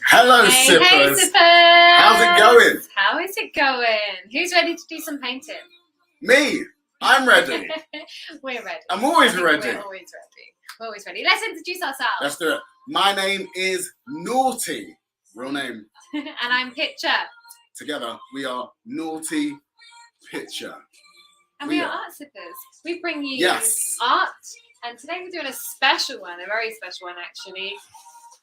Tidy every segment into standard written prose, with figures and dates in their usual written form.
Hello, Hey, Sippers. hey, Sippers! How's it going? How is it going? Who's ready to do some painting? Me. I'm ready. We're ready. I'm always ready. We're always ready. We're always ready. Let's introduce ourselves. Let's do it. My name is Naughty. Real name. And I'm Pitcher. Together, we are NorteyPitcher. And we are Art Sippers. We bring you art. And today we're doing a special one, a very special one actually.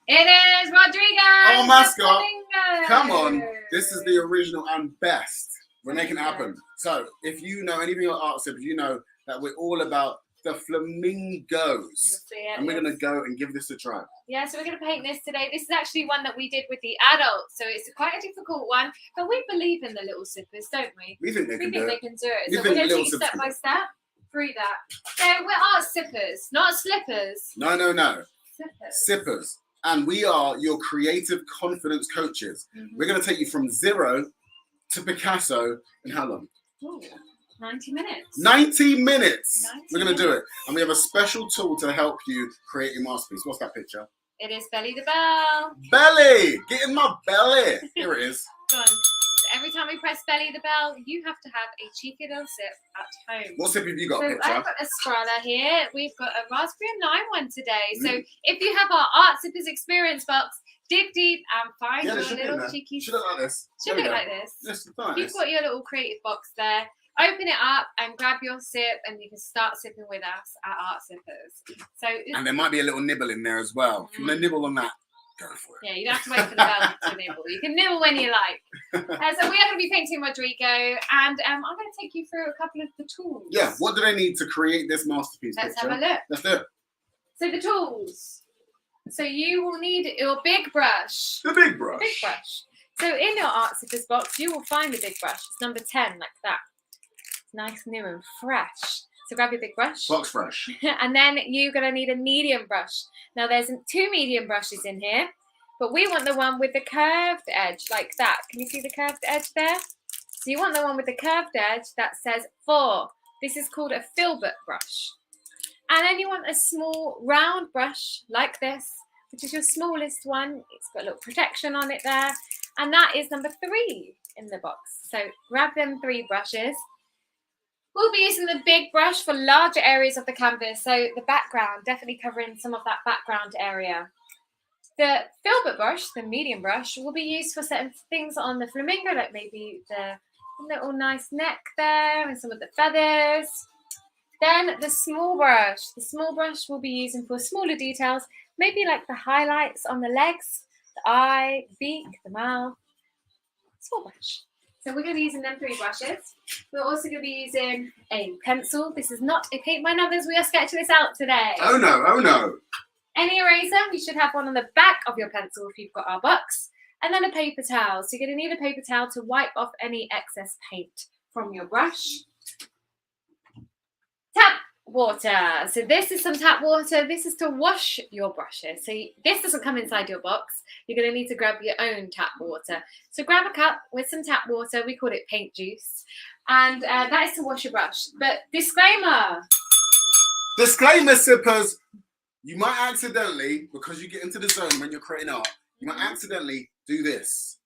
It is Rodrigo the Mascot. Flamingo. Come on. This is the original and best. We're making it happen. So, if you know anything about Art Sippers, you know that we're all about the flamingos. And we're going to go and give this a try. Yeah, so we're going to paint this today. This is actually one that we did with the adults, so it's quite a difficult one. But we believe in the little sippers, don't we? We think they can do it. So we're going to take you step by step through that. So we're art sippers, not slippers. No. Sippers. Sippers. And we are your creative confidence coaches. We're going to take you from zero to Picasso in how long? Ooh, 90 minutes. 90 minutes. 90 We're going to do it. And we have a special tool to help you create your masterpiece. What's that picture? It is Belly the Bell. Belly! Get in my belly. Here it is. Go on. So every time we press Belly the Bell, you have to have a cheeky little sip at home. What sip have you got, So Picture? I've got a Scrala here. We've got a raspberry and lime one today. So if you have our Art Sippers experience box, dig deep and find your little cheeky. Should look like this. Should look like this. Yes, like You've got your little creative box there. Open it up and grab your sip, and you can start sipping with us at Art Sippers. So, and there might be a little nibble in there as well. If you want to nibble on that, go for it. Yeah, you don't have to wait for the bell to nibble. You can nibble when you like. So we are going to be painting Rodrigo, and I'm going to take you through a couple of the tools. Yeah, what do they need to create this masterpiece? Let's Picture? have a look. Let's do it. So the tools. So you will need your big brush. The big brush. Big brush. So in your Art Sippers box, you will find the big brush. It's number 10, like that. Nice, new and fresh. So grab your big brush. Box fresh. And then you're going to need a medium brush. Now there's 2 medium brushes in here, but we want the one with the curved edge, like that. Can you see the curved edge there? So you want the one with the curved edge that says 4. This is called a filbert brush. And then you want a small round brush like this, which is your smallest one. It's got a little protection on it there. And that is number 3 in the box. So grab them 3 brushes. We'll be using the big brush for larger areas of the canvas. So the background, definitely covering some of that background area. The filbert brush, the medium brush, will be used for certain things on the flamingo, like maybe the little nice neck there and some of the feathers. Then the small brush will be using for smaller details, maybe like the highlights on the legs, the eye, the beak, the mouth. Small brush. So we're going to be using them 3 brushes. We're also going to be using a pencil. This is not a paint by numbers. We are sketching this out today. Oh no. Any eraser, you should have one on the back of your pencil if you've got our box. And then a paper towel. So you're going to need a paper towel to wipe off any excess paint from your brush. Tap water. So this is some tap water. This is to wash your brushes. So this doesn't come inside your box. You're going to need to grab your own tap water. So grab a cup with some tap water. We call it paint juice. And that is to wash your brush. But disclaimer, Sippers. You might accidentally, because you get into the zone when you're creating art, you might accidentally do this.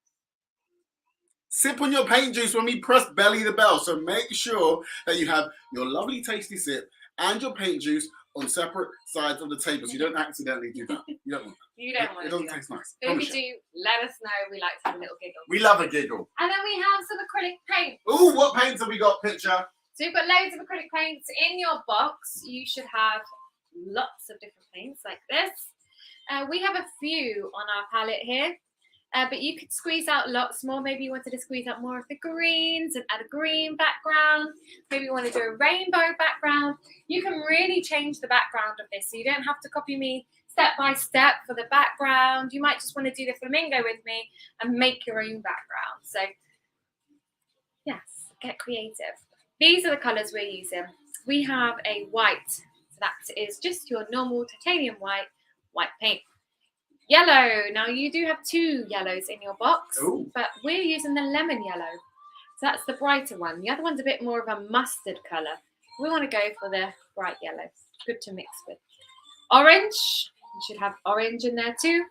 Sip on your paint juice when we press Belly the Bell. So make sure that you have your lovely tasty sip and your paint juice on separate sides of the table, so you don't accidentally do that. You don't want that. You don't want it. It doesn't taste nice. But if you do, let us know. We like to have a little giggle. We love a giggle. And then we have some acrylic paint. Ooh, what paints have we got, Picture? So we've got loads of acrylic paints in your box. You should have lots of different paints like this. We have a few on our palette here. But you could squeeze out lots more. Maybe you wanted to squeeze out more of the greens and add a green background. Maybe you want to do a rainbow background. You can really change the background of this. So you don't have to copy me step by step for the background. You might just want to do the flamingo with me and make your own background. So yes, get creative. These are the colors we're using. We have a white. So that is just your normal titanium white paint. Yellow. Now you do have 2 yellows in your box, but we're using the lemon yellow. So that's the brighter one. The other one's a bit more of a mustard colour. We want to go for the bright yellow. Good to mix with. Orange. You should have orange in there too.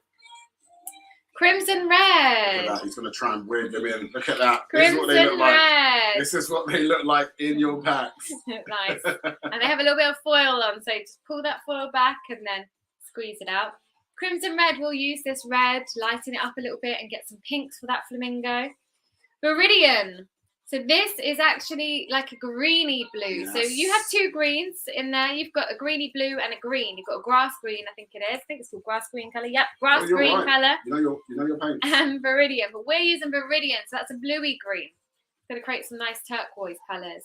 Crimson Look at red. that. He's going to try and weird them in. Look at that. Crimson this is what they look like. red. This is what they look like in your packs. Nice. And they have a little bit of foil on, so just pull that foil back and then squeeze it out. Crimson red, we'll use this red, lighten it up a little bit and get some pinks for that flamingo. Viridian. So this is actually like a greeny blue. Yes. So you have two greens in there. You've got a greeny blue and a green. You've got a grass green, I think it is. I think it's called grass green colour. Yep, grass green right. colour. You know your paints. And Viridian. But we're using Viridian, so that's a bluey green. It's going to create some nice turquoise colours.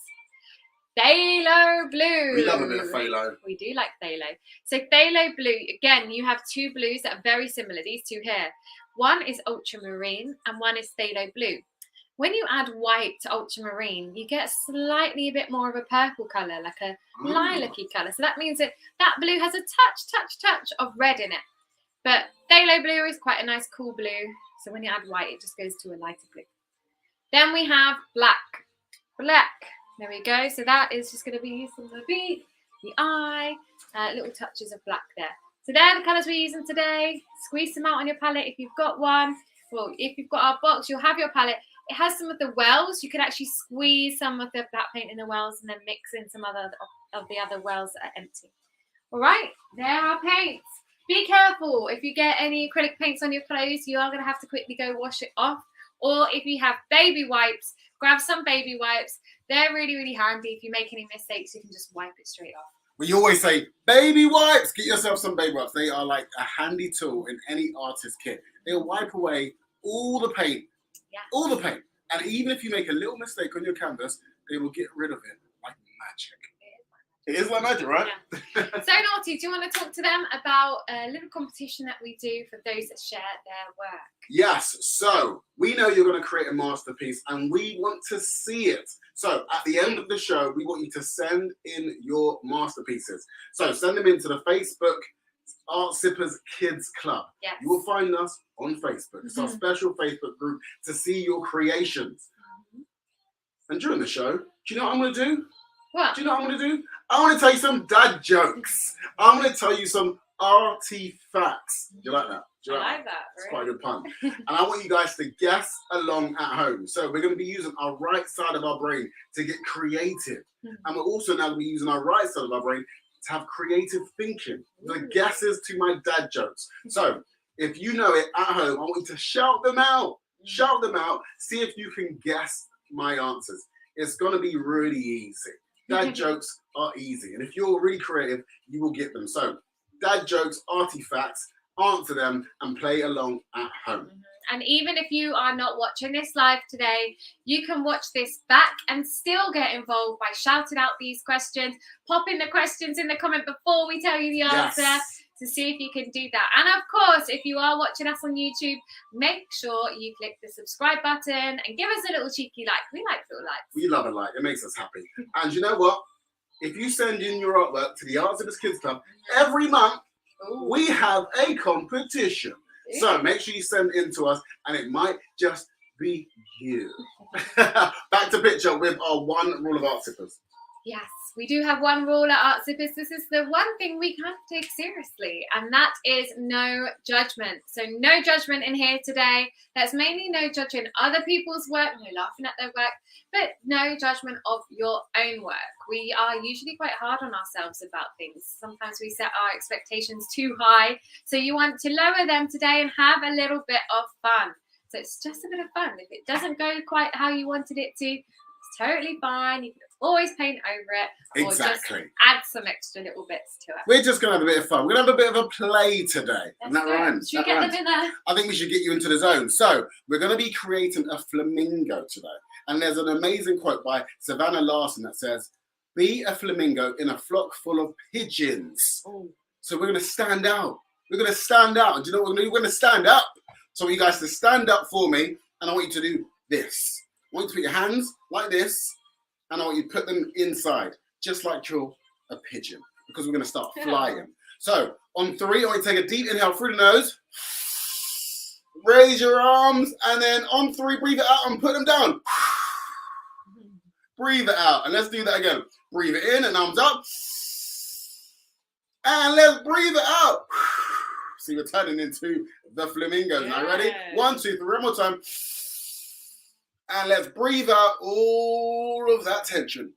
Phthalo blue. We love a bit of phthalo. We do like phthalo. So phthalo blue, again, you have two blues that are very similar, these two here. One is ultramarine and one is phthalo blue. When you add white to ultramarine, you get slightly a bit more of a purple colour, like a lilac-y colour. So that means that that blue has a touch of red in it. But phthalo blue is quite a nice cool blue. So when you add white, it just goes to a lighter blue. Then we have black. Black. There we go. So that is just going to be used on the beak, the eye, little touches of black there. So they're the colours we're using today. Squeeze them out on your palette if you've got one. Well, if you've got our box, you'll have your palette. It has some of the wells. You can actually squeeze some of the black paint in the wells and then mix in some other of the other wells that are empty. All right, there are paints. Be careful. If you get any acrylic paints on your clothes, you are going to have to quickly go wash it off. Or if you have baby wipes, grab some baby wipes. They're really, really handy. If you make any mistakes, you can just wipe it straight off. Well, you always say, baby wipes. Get yourself some baby wipes. They are like a handy tool in any artist kit. They'll wipe away all the paint. Yeah. All the paint. And even if you make a little mistake on your canvas, they will get rid of it like magic. It is like magic, right? Yeah. So, Naughty, do you want to talk to them about a little competition that we do for those that share their work? Yes. So, we know you're going to create a masterpiece and we want to see it. So, at the end of the show, we want you to send in your masterpieces. So, send them into the Facebook Art Sippers Kids Club. Yes. You will find us on Facebook. It's our special Facebook group to see your creations. And during the show, do you know what I'm going to do? What? Do you know what I'm going to do? I want to tell you some dad jokes. I'm going to tell you some arty-facts. Do you like that? Do you like that? It's quite a good pun. And I want you guys to guess along at home. So we're going to be using our right side of our brain to get creative. And we're also now going to be using our right side of our brain to have creative thinking. The guesses to my dad jokes. So if you know it at home, I want you to shout them out. Shout them out. See if you can guess my answers. It's going to be really easy. Dad jokes are easy. And if you're really creative, you will get them. So dad jokes, artifacts, answer them and play along at home. And even if you are not watching this live today, you can watch this back and still get involved by shouting out these questions. Pop in the questions in the comment before we tell you the answer to see if you can do that. And of course, if you are watching us on YouTube, make sure you click the subscribe button and give us a little cheeky like. We like little likes. We love a like. It makes us happy. And you know what? If you send in your artwork to the Art Sippers Kids Club, every month we have a competition. So make sure you send in to us, and it might just be you. Back to picture with our one rule of Art Sippers. Yes, we do have one rule at Art Sippers. This is the one thing we can't take seriously, and that is no judgment. So no judgment in here today. That's mainly no judging other people's work, no laughing at their work, but no judgment of your own work. We are usually quite hard on ourselves about things. Sometimes we set our expectations too high. So you want to lower them today and have a little bit of fun. So it's just a bit of fun. If it doesn't go quite how you wanted it to, it's totally fine. You can always paint over it. Exactly. Or just add some extra little bits to it. We're just going to have a bit of fun. We're going to have a bit of a play today. And that rhymes. Should we get them in there? I think we should get you into the zone. So we're going to be creating a flamingo today. And there's an amazing quote by Savannah Larson that says, "Be a flamingo in a flock full of pigeons." Ooh. So we're going to stand out. We're going to stand out. And do you know what we're going to do? We're going to stand up. So I want you guys to stand up for me. And I want you to do this. I want you to put your hands like this. And I want you to put them inside, just like you're a pigeon. Because we're going to start flying. So on 3, I want you to take a deep inhale through the nose. Raise your arms. And then on 3, breathe it out and put them down. Breathe it out. And let's do that again. Breathe it in and arms up. And let's breathe it out. See, we're turning into the flamingos. Now, ready? Yeah. 1, 2, 3, one more time. And let's breathe out all of that tension.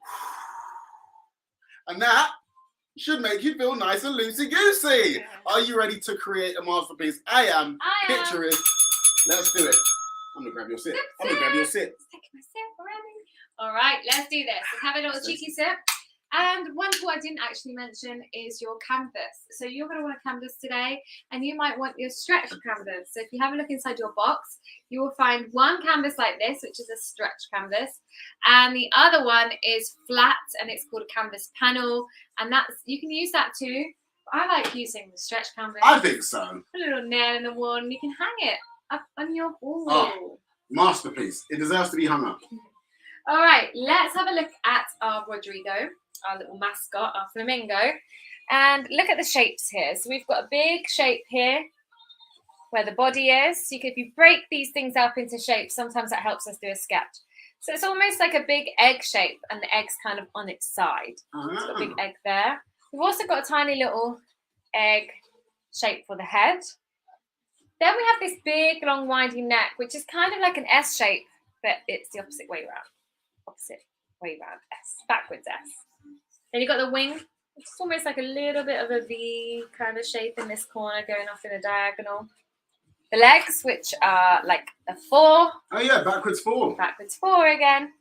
And that should make you feel nice and loosey-goosey. Yeah. Are you ready to create a masterpiece? I am. Picture is. Let's do it. I'm going to grab your sip. I'm going to grab your sip. Take my sip already. All right, let's do this. Let's have a little cheeky sip. And one thing I didn't actually mention is your canvas. So you're going to want a canvas today, and you might want your stretch canvas. So if you have a look inside your box, you will find one canvas like this, which is a stretch canvas, and the other one is flat, and it's called a canvas panel, and that's, you can use that too. I like using the stretch canvas. I think so. Put a little nail in the wall, and you can hang it up on your wall. Oh, masterpiece. It deserves to be hung up. All right, let's have a look at our Rodrigo, our little mascot, our flamingo, and look at the shapes here. So we've got a big shape here where the body is. So if you break these things up into shapes, sometimes that helps us do a sketch. So it's almost like a big egg shape, and the egg's kind of on its side. So it's got a big egg there. We've also got a tiny little egg shape for the head. Then we have this big, long, windy neck, which is kind of like an S shape, but it's the opposite way around. S, backwards S. Then you've got the wing. It's almost like a little bit of a V kind of shape in this corner, going off in a diagonal. The legs, which are like a 4. Oh yeah, backwards 4. Backwards 4 again.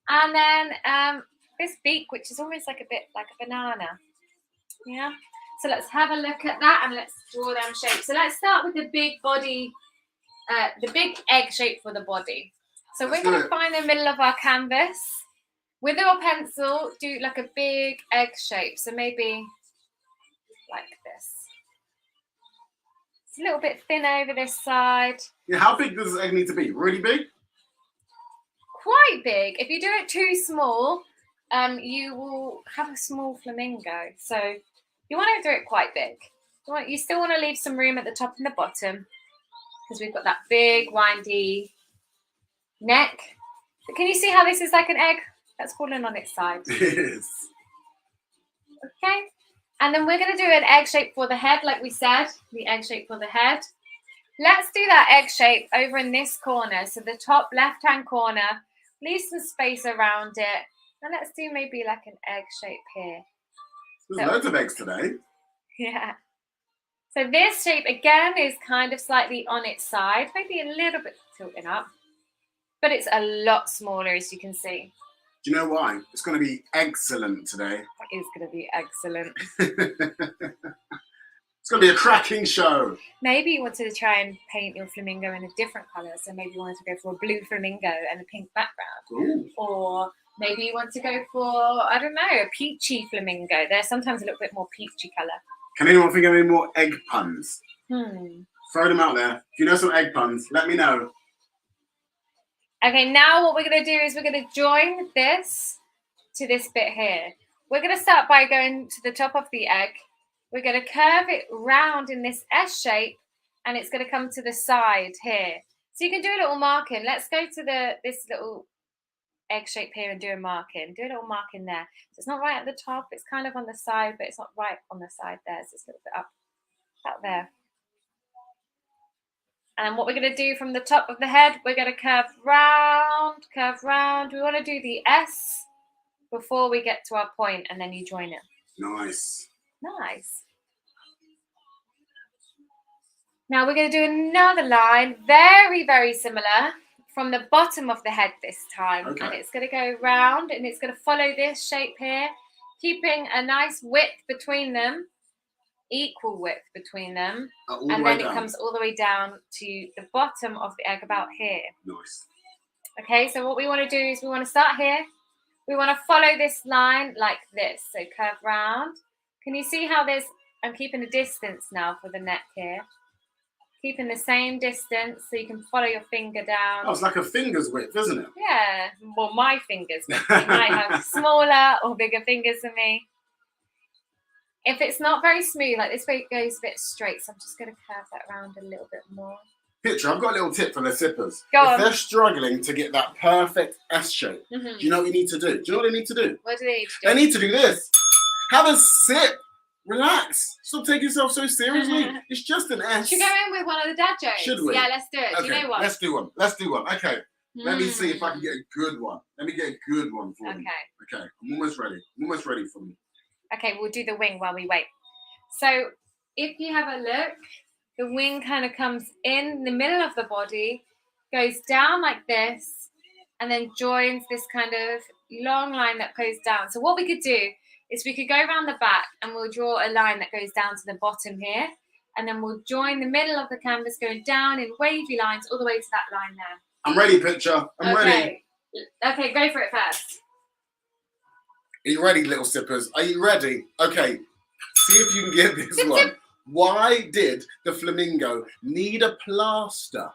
And then this beak, which is almost like a bit like a banana. Yeah. So let's have a look at that, and let's draw them shapes. So let's start with the big body, the big egg shape for the body. So we're going to find the middle of our canvas. With your pencil, do like a big egg shape. So maybe like this. It's a little bit thinner over this side. Yeah, how big does this egg need to be? Really big? Quite big. If you do it too small, you will have a small flamingo. So you want to do it quite big. You still want to leave some room at the top and the bottom, because we've got that big, windy neck. But can you see how this is like an egg that's fallen on its side? Yes. Okay. And then we're going to do an egg shape for the head, like we said, the egg shape for the head. Let's do that egg shape over in this corner. So the top left-hand corner, leave some space around it. And let's do maybe like an egg shape here. There's loads of eggs today. Yeah. So this shape, again, is kind of slightly on its side, maybe a little bit tilting up. But it's a lot smaller, as you can see. Do you know why? It's going to be excellent today. It is going to be excellent. It's going to be a cracking show. Maybe you wanted to try and paint your flamingo in a different colour. So maybe you wanted to go for a blue flamingo and a pink background. Ooh. Or maybe you want to go for, I don't know, a peachy flamingo. They're sometimes a little bit more peachy colour. Can anyone think of any more egg puns? Throw them out there. If you know some egg puns, let me know. Okay, now what we're going to do is we're going to join this to this bit here. We're going to start by going to the top of the egg. We're going to curve it round in this S shape, and it's going to come to the side here. So you can do a little marking. Let's go to this little egg shape here and do a marking. Do a little marking there. So it's not right at the top. It's kind of on the side, but it's not right on the side there. So it's a little bit up there. And what we're going to do from the top of the head, we're going to curve round, curve round. We want to do the S before we get to our point, and then you join it. Nice. Nice. Now we're going to do another line, very, very similar, from the bottom of the head this time. Okay. And it's going to go round, and it's going to follow this shape here, keeping a nice width between them. Equal width between them, and then it comes all the way down to the bottom of the egg, about here. Nice. Okay, so what we want to do is we want to start here. We want to follow this line like this. So curve round. Can you see how I'm keeping a distance now for the neck here? Keeping the same distance so you can follow your finger down. Oh, it's like a finger's width, isn't it? Yeah, well, my fingers. You might have smaller or bigger fingers than me. If it's not very smooth, like this way it goes a bit straight, so I'm just going to curve that around a little bit more. Picture, I've got a little tip for the sippers. Go if on. they're struggling to get that perfect S shape, do you know what you need to do? Do you know what they need to do? What do they need to do? They need to do this. Have a sip Relax. Stop taking yourself so seriously. It's just an S. Should we go in with one of the dad jokes? Should we? Yeah, let's do it. Okay, Do you know what? let's do one. Let's do one. Okay. Let me see if I can get a good one. Let me get a good one for you. Okay. I'm almost ready. I'm almost ready for you. Okay, we'll do the wing while we wait. So if you have a look, the wing kind of comes in the middle of the body, goes down like this, and then joins this kind of long line that goes down. So what we could do is we could go around the back and we'll draw a line that goes down to the bottom here, and then we'll join the middle of the canvas going down in wavy lines all the way to that line there. I'm ready, picture. I'm ready. Okay, go for it first. Are you ready, little sippers? Are you ready? Okay, see if you can get this one. Why did the flamingo need a plaster?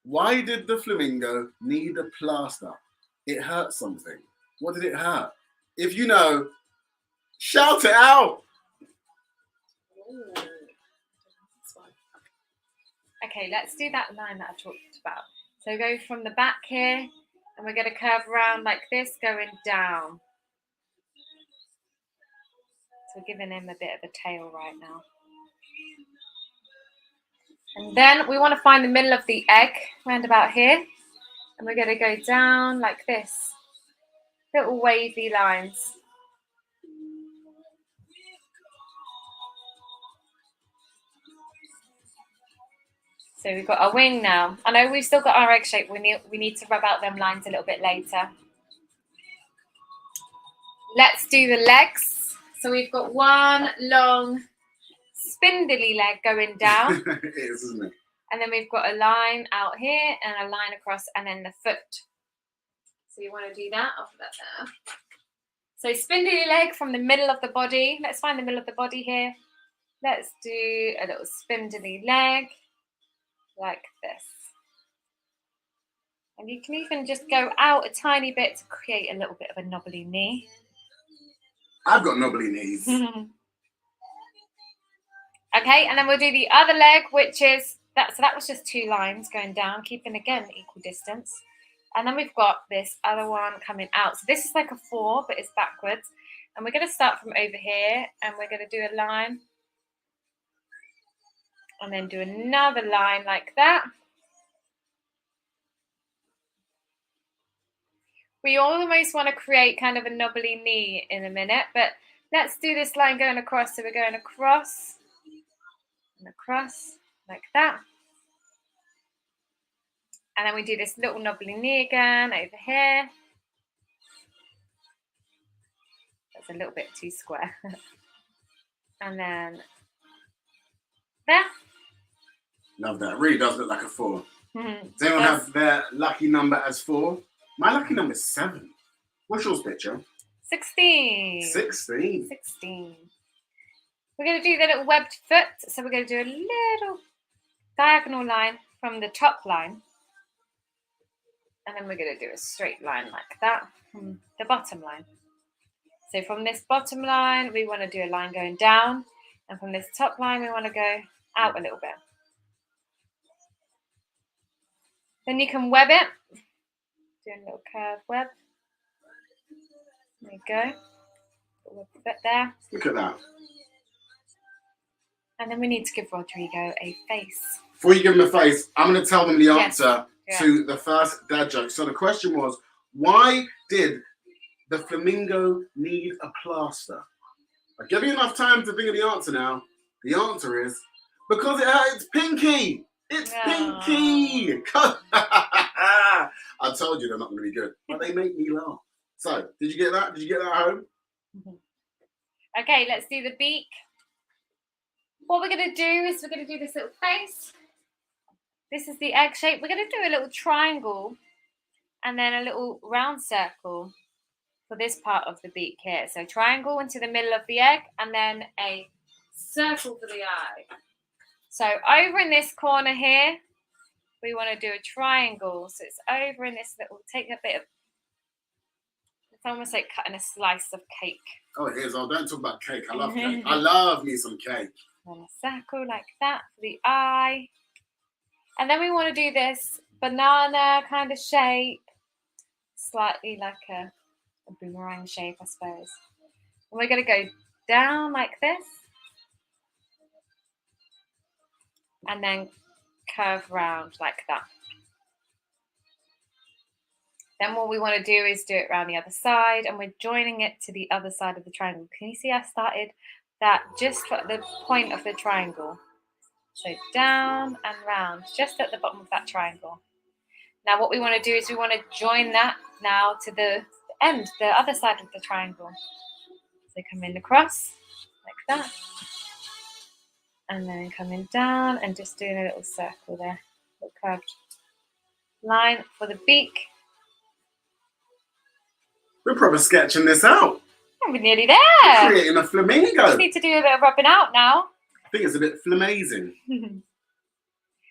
Why did the flamingo need a plaster? It hurt something. What did it hurt? If you know, shout it out. Okay, let's do that line that I talked about. So go from the back here, and we're going to curve around like this, going down. So we're giving him a bit of a tail right now. And then we want to find the middle of the egg, round about here. And we're going to go down like this. Little wavy lines. So we've got our wing now. I know we've still got our egg shape. We need to rub out them lines a little bit later. Let's do the legs. So we've got one long spindly leg going down. It is, isn't it? And then we've got a line out here and a line across, and then the foot. So you want to do that off of that there. So spindly leg from the middle of the body. Let's find the middle of the body here. Let's do a little spindly leg like this. And you can even just go out a tiny bit to create a little bit of a knobbly knee. I've got knobbly knees. Okay, and then we'll do the other leg, which is that. So that was just two lines going down, keeping again equal distance. And then we've got this other one coming out. So this is like a 4, but it's backwards. And we're going to start from over here, and we're going to do a line. And then do another line like that. We almost want to create kind of a knobbly knee in a minute, but let's do this line going across. So we're going across and across like that. And then we do this little knobbly knee again over here. That's a little bit too square. And then there. Love that. It really does look like a 4. Mm-hmm. Does anyone have their lucky number as 4? My lucky number is 7. What's yours, picture? 16. 16. 16. We're going to do the little webbed foot. So we're going to do a little diagonal line from the top line. And then we're going to do a straight line like that from the bottom line. So from this bottom line, we want to do a line going down. And from this top line, we want to go out a little bit. Then you can web it. Do a little curve web. There you go. Web a bit there. Look at that. And then we need to give Rodrigo a face. Before you give him a face, I'm going to tell them the answer to the first dad joke. So the question was, why did the flamingo need a plaster? I'll give you enough time to think of the answer now. The answer is, because it hurt its pinky. It's pinky. I told you they're not going to be good, but they make me laugh. So, did you get that? Did you get that at home? Okay, let's do the beak. What we're going to do is we're going to do this little face. This is the egg shape. We're going to do a little triangle and then a little round circle for this part of the beak here. So triangle into the middle of the egg and then a circle for the eye. So over in this corner here, we want to do a triangle. So it's over in this little, take a bit of, it's almost like cutting a slice of cake. Oh, it is. Oh, don't talk about cake. I love cake. I love me some cake. And a circle like that for the eye. And then we want to do this banana kind of shape, slightly like a boomerang shape, I suppose. And we're going to go down like this. And then curve round like that. Then what we want to do is do it around the other side, and we're joining it to the other side of the triangle. Can you see I started that just at the point of the triangle? So down and round, just at the bottom of that triangle. Now what we want to do is we want to join that now to the end, the other side of the triangle. So coming across like that. And then coming down and just doing a little circle there, a little curved line for the beak. We're probably sketching this out. Oh, we're nearly there. We're creating a flamingo. Just need to do a bit of rubbing out now. I think it's a bit flamazing.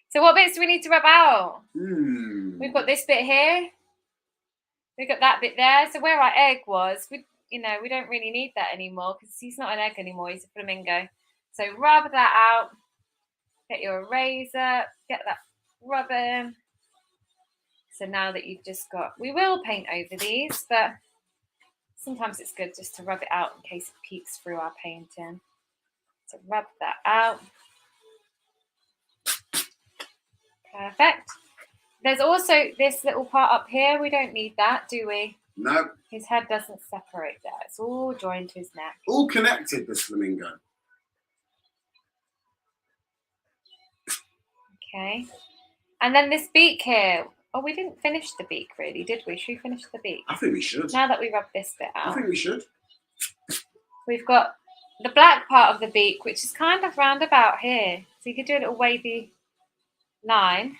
So what bits do we need to rub out? We've We've got this bit here. We've got that bit there. So where our egg was, we don't really need that anymore because he's not an egg anymore. He's a flamingo. So rub that out. Get your eraser. Get that rubbing. So now that you've just got, we will paint over these, but sometimes it's good just to rub it out in case it peeks through our painting. So rub that out. Perfect. There's also this little part up here. We don't need that, do we? No. His head doesn't separate there. It's all joined to his neck. All connected, this flamingo. Okay. And then this beak here. Oh, we didn't finish the beak really, did we? Should we finish the beak? I think we should. Now that we rub this bit out. I think we should. We've got the black part of the beak, which is kind of round about here. So you could do a little wavy line.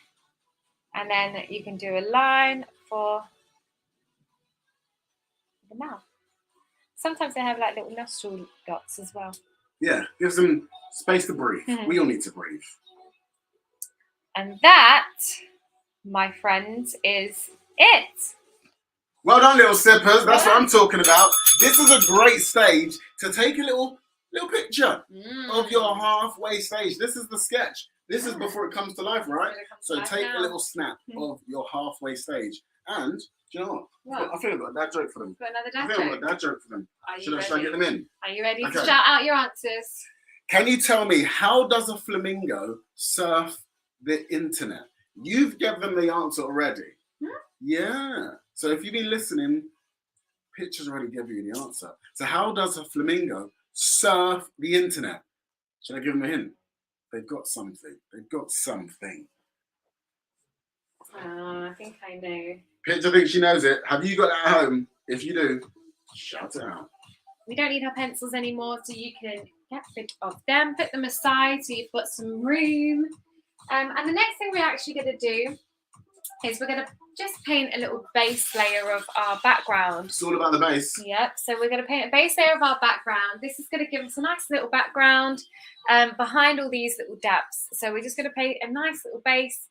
And then you can do a line for the mouth. Sometimes they have like little nostril dots as well. Yeah, gives them space to breathe. We all need to breathe. And that, my friends, is it. Well done, little sippers. That's what I'm talking about. This is a great stage to take a little picture of your halfway stage. This is the sketch. This is before it comes to life, right? So take a little snap of your halfway stage. And, do you know what? I think I've got a dad joke for them. Got another I dad think I've got joke? a dad joke for them. Should I get them in? Are you ready Okay. to shout out your answers? Can you tell me, how does a flamingo surf the internet? You've given them the answer already. Yeah. So if you've been listening, Pitcher's already given you the answer. So how does a flamingo surf the internet? Should I give them a hint? They've got something. They've got something. I think I know. Pitcher thinks she knows it. Have you got that at home? If you do, shout it out. We don't need our pencils anymore, so you can get rid of them. Put them aside so you've got some room. And the next thing we're actually going to do is we're going to just paint a little base layer of our background. It's all about the base. Yep, so we're going to paint a base layer of our background. This is going to give us a nice little background behind all these little dabs. So we're just going to paint a nice little base,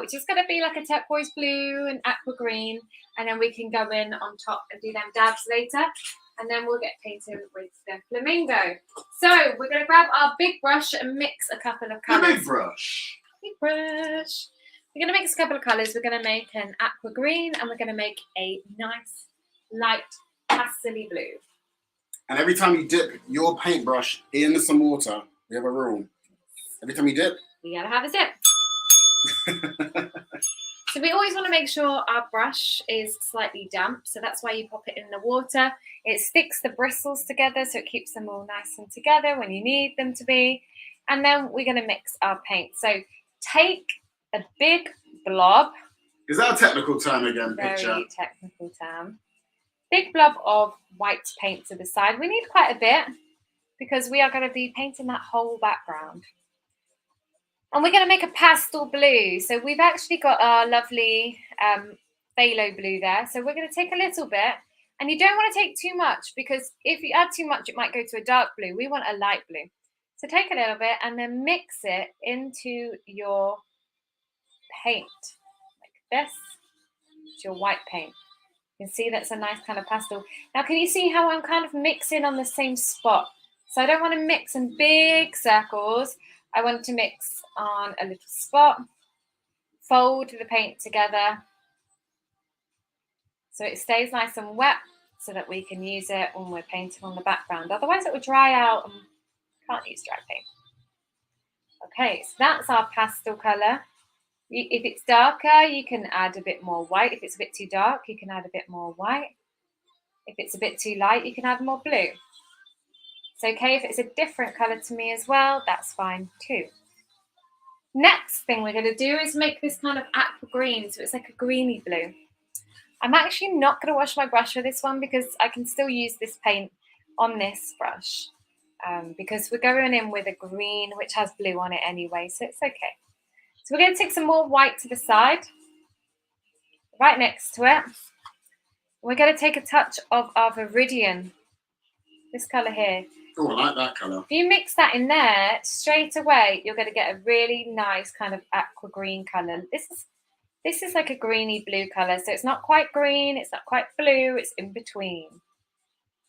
which is going to be like a turquoise blue and aqua green. And then we can go in on top and do them dabs later. And then we'll get painted with the flamingo. So we're going to grab our big brush and mix a couple of colours. The big brush. Big brush. We're going to mix a couple of colours. We're going to make an aqua green and we're going to make a nice light pastel blue. And every time you dip your paintbrush in some water, we have a rule. Every time you dip, We got to have a zip. So we always want to make sure our brush is slightly damp. So that's why you pop it in the water. It sticks the bristles together so it keeps them all nice and together when you need them to be. And then we're going to mix our paint. So take a big blob. Is that a technical term again, Pitcher? Very technical term. Big blob of white paint to the side. We need quite a bit because we are going to be painting that whole background. And we're going to make a pastel blue. So we've actually got our lovely phthalo blue there. So we're going to take a little bit. And you don't want to take too much because if you add too much, it might go to a dark blue. We want a light blue. So take a little bit and then mix it into your paint like this. It's your white paint. You can see that's a nice kind of pastel. Now, can you see how I'm kind of mixing on the same spot? So I don't want to mix in big circles. I want to mix on a little spot. Fold the paint together so it stays nice and wet so that we can use it when we're painting on the background. Otherwise it will dry out and can't use dry paint. Okay, so that's our pastel colour. If it's darker, you can add a bit more white. If it's a bit too dark, you can add a bit more white. If it's a bit too light, you can add more blue. It's okay if it's a different colour to me as well, that's fine too. Next thing we're going to do is make this kind of aqua green, so it's like a greeny blue. I'm actually not going to wash my brush for this one because I can still use this paint on this brush because we're going in with a green which has blue on it anyway, so it's okay. So we're going to take some more white to the side, right next to it. We're going to take a touch of our Viridian, this colour here. Oh, I like that colour. If you mix that in there, straight away, you're going to get a really nice kind of aqua green colour. This is like a greeny blue colour, so it's not quite green, it's not quite blue, it's in between.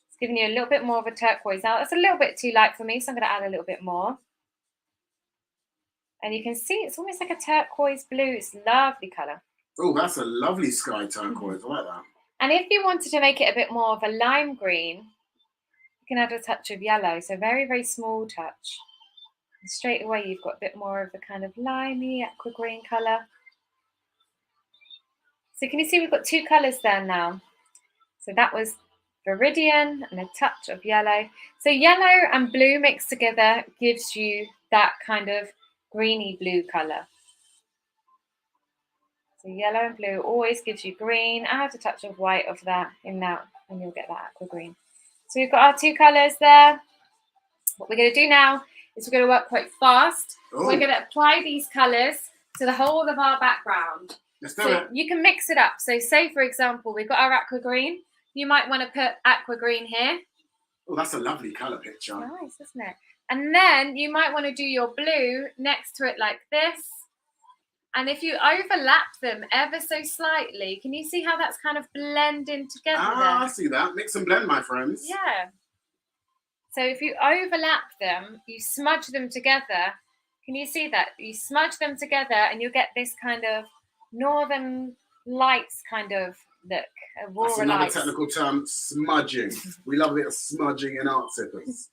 It's giving you a little bit more of a turquoise. Now, it's a little bit too light for me, so I'm going to add a little bit more. And you can see it's almost like a turquoise blue. It's a lovely colour. Oh, that's a lovely sky turquoise. I like that. And if you wanted to make it a bit more of a lime green, you can add a touch of yellow. So very, very small touch. And straight away, you've got a bit more of a kind of limey aqua green colour. So can you see we've got two colours there now? So that was Viridian and a touch of yellow. So yellow and blue mixed together gives you that kind of greeny blue colour. So yellow and blue always gives you green. Add a touch of white of that in that and you'll get that aqua green. So we've got our two colours there. What we're going to do now is we're going to work quite fast. Ooh. We're going to apply these colours to the whole of our background. Let's do So it. you can mix it up. So say, for example, we've got our aqua green. You might want to put aqua green here. Oh, that's a lovely colour picture. Nice, isn't it? And then you might want to do your blue next to it like this. And if you overlap them ever so slightly, can you see how that's kind of blending together Ah, I there? see that. Mix and blend, my friends. Yeah. So if you overlap them, you smudge them together. Can you see that? You smudge them together and you'll get this kind of northern lights kind of look. Aurora That's another lights. technical term, smudging. We love a bit of smudging in art sippers.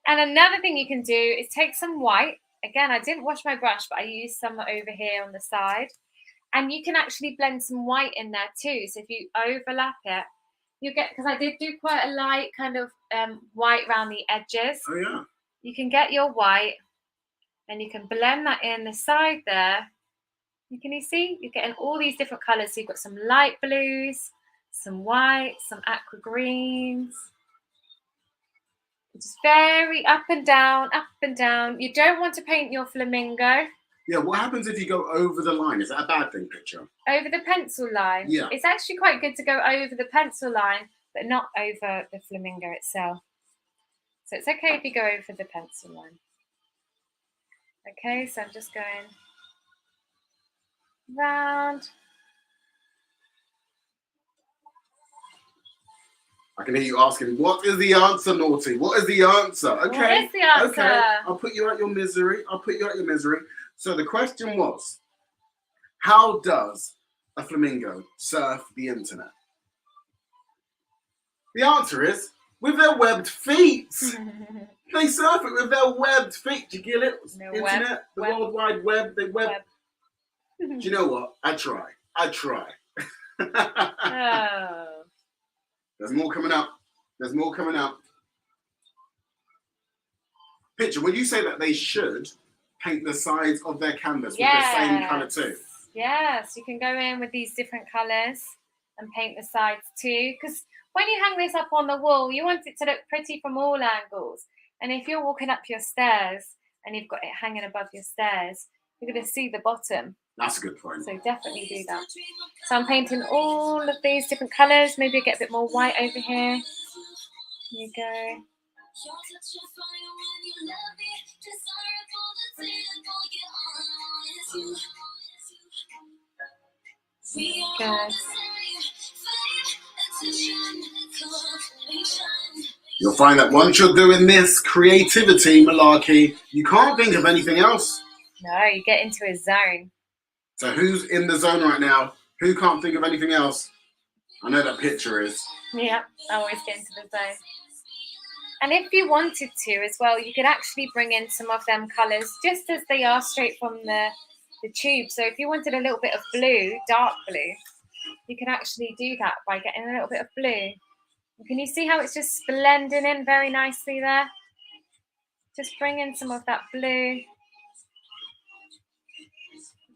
And another thing you can do is take some white. Again, I didn't wash my brush, but I used some over here on the side. And you can actually blend some white in there too. So if you overlap it, you get, because I did do quite a light kind of white around the edges. Oh, yeah. You can get your white and you can blend that in the side there. And can you see? You're getting all these different colours. So you've got some light blues, some white, some aqua greens. Just very up and down, up and down. You don't want to paint your flamingo Yeah, what happens if you go over the line? Is that a bad thing, picture? over the pencil line. Yeah. It's actually quite good to go over the pencil line, but not over the flamingo itself. So it's okay if you go over the pencil line. Okay, so I'm just going round. I can hear you asking, what is the answer, Naughty? What is the answer? Okay. What is the answer? Okay. I'll put you out your misery. I'll put you out your misery. So the question was, how does a flamingo surf the internet? The answer is with their webbed feet. They surf it with their webbed feet. Do you get it? No, Internet, the World Wide Web, they web. Do you know what? I try. Oh. There's more coming up. There's more coming up. Picture, when you say that they should paint the sides of their canvas with the same colour too. Yes, you can go in with these different colours and paint the sides too. Because when you hang this up on the wall, you want it to look pretty from all angles. And if you're walking up your stairs and you've got it hanging above your stairs, you're going to see the bottom. That's a good point. So definitely do that. So I'm painting all of these different colours. Maybe get a bit more white over here. Here you go. Good. You'll find that once you're doing this creativity malarkey, you can't think of anything else. No, you get into a zone. So who's in the zone right now? Who can't think of anything else? I know that picture is. Yeah, I always get into the zone. And if you wanted to as well, you could actually bring in some of them colours just as they are straight from the tube. So if you wanted a little bit of blue, dark blue, you can actually do that by getting a little bit of blue. Can you see how it's just blending in very nicely there? Just bring in some of that blue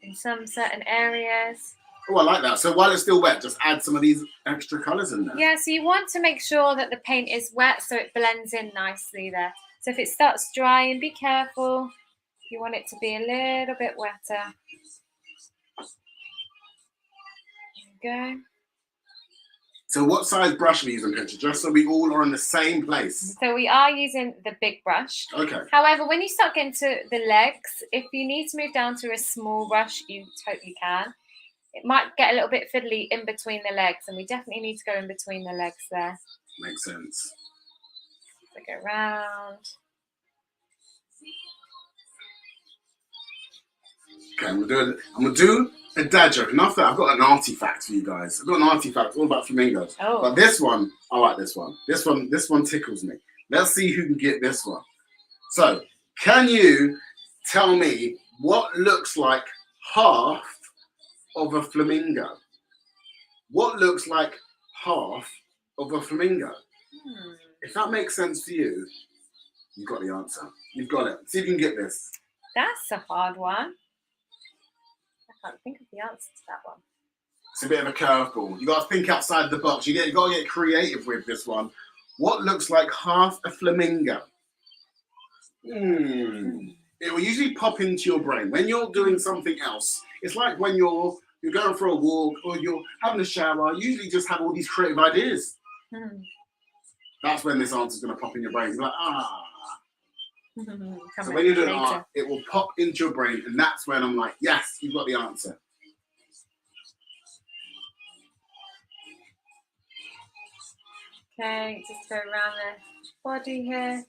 in some certain areas. Oh, I like that. So while it's still wet, just add some of these extra colours in there. Yeah, so you want to make sure that the paint is wet so it blends in nicely there. So if it starts drying, be careful. You want it to be a little bit wetter. There you go. So what size brush are we using, Pitcher? Just so we all are in the same place. So we are using the big brush. Okay. However, when you start getting to the legs, if you need to move down to a small brush, you totally can. It might get a little bit fiddly in between the legs, and we definitely need to go in between the legs there. Makes sense. So go round. Okay, I'm gonna do a dad joke. Enough that I've got an artifact for you guys. I've got an artifact all about flamingos. Oh. But this one, I like this one. This one tickles me. Let's see who can get this one. So, can you tell me what looks like half of a flamingo? What looks like half of a flamingo? If that makes sense to you, you've got the answer. You've got it. See if you can get this. That's a hard one. I can't think of the answer to that one. It's a bit of a curveball. You got to think outside the box. You got to get creative with this one. What looks like half a flamingo? It will usually pop into your brain when you're doing something else. It's like when you're going for a walk or you're having a shower. You usually just have all these creative ideas. That's when this answer's going to pop in your brain. You're like, ah. So when you're doing art, it will pop into your brain, and that's when I'm like, yes, you've got the answer. Okay, just go around the body here.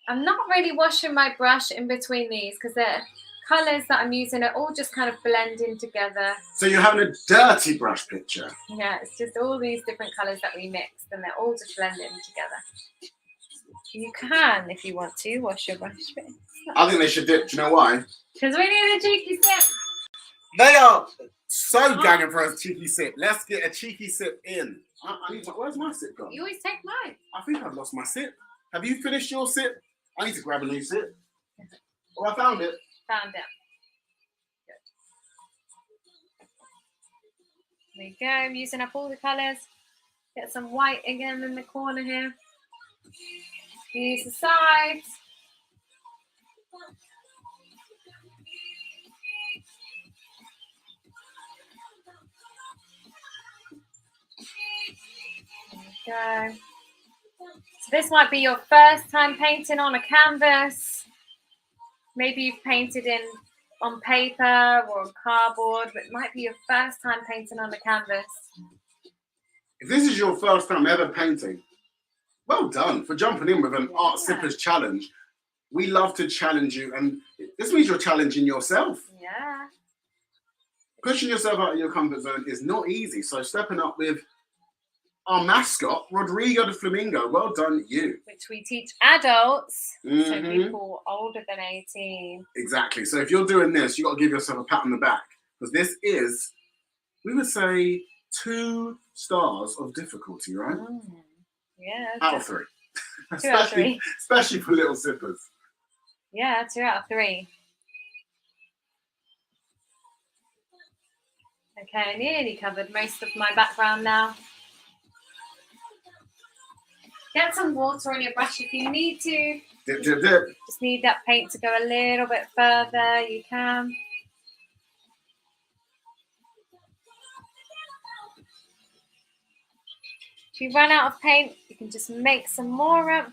I'm not really washing my brush in between these because the colours that I'm using are all just kind of blending together. So you're having a dirty brush picture. Yeah, it's just all these different colours that we mixed, and they're all just blending together. You can, if you want to, wash your brush. I think they should do it. Do you know why? Because we need a cheeky sip. They are so ganging for a cheeky sip. Let's get a cheeky sip in. I need where's my sip gone? You always take mine. I think I've lost my sip. Have you finished your sip? I need to grab a new sip. Oh, I found it. Found it. Good. There we go. I'm using up all the colours. Get some white again in the corner here. Use the sides. There we go. So this might be your first time painting on a canvas. Maybe you've painted on paper or cardboard, but it might be your first time painting on a canvas. If this is your first time ever painting, well done for jumping in with an Art Sippers challenge. We love to challenge you, and this means you're challenging yourself. Yeah. Pushing yourself out of your comfort zone is not easy, so stepping up with our mascot, Rodrigo the Flamingo, well done you. Which we teach adults, so people older than 18. Exactly, so if you're doing this, you've got to give yourself a pat on the back, because this is, we would say, 2 stars of difficulty, right? Yeah. Out of 3. 2 out of 3. Especially for little sippers. Yeah, 2 out of 3. Okay, nearly covered most of my background now. Get some water on your brush if you need to. Dip, dip, dip. Just need that paint to go a little bit further, you can. If you run out of paint, you can just make some more up.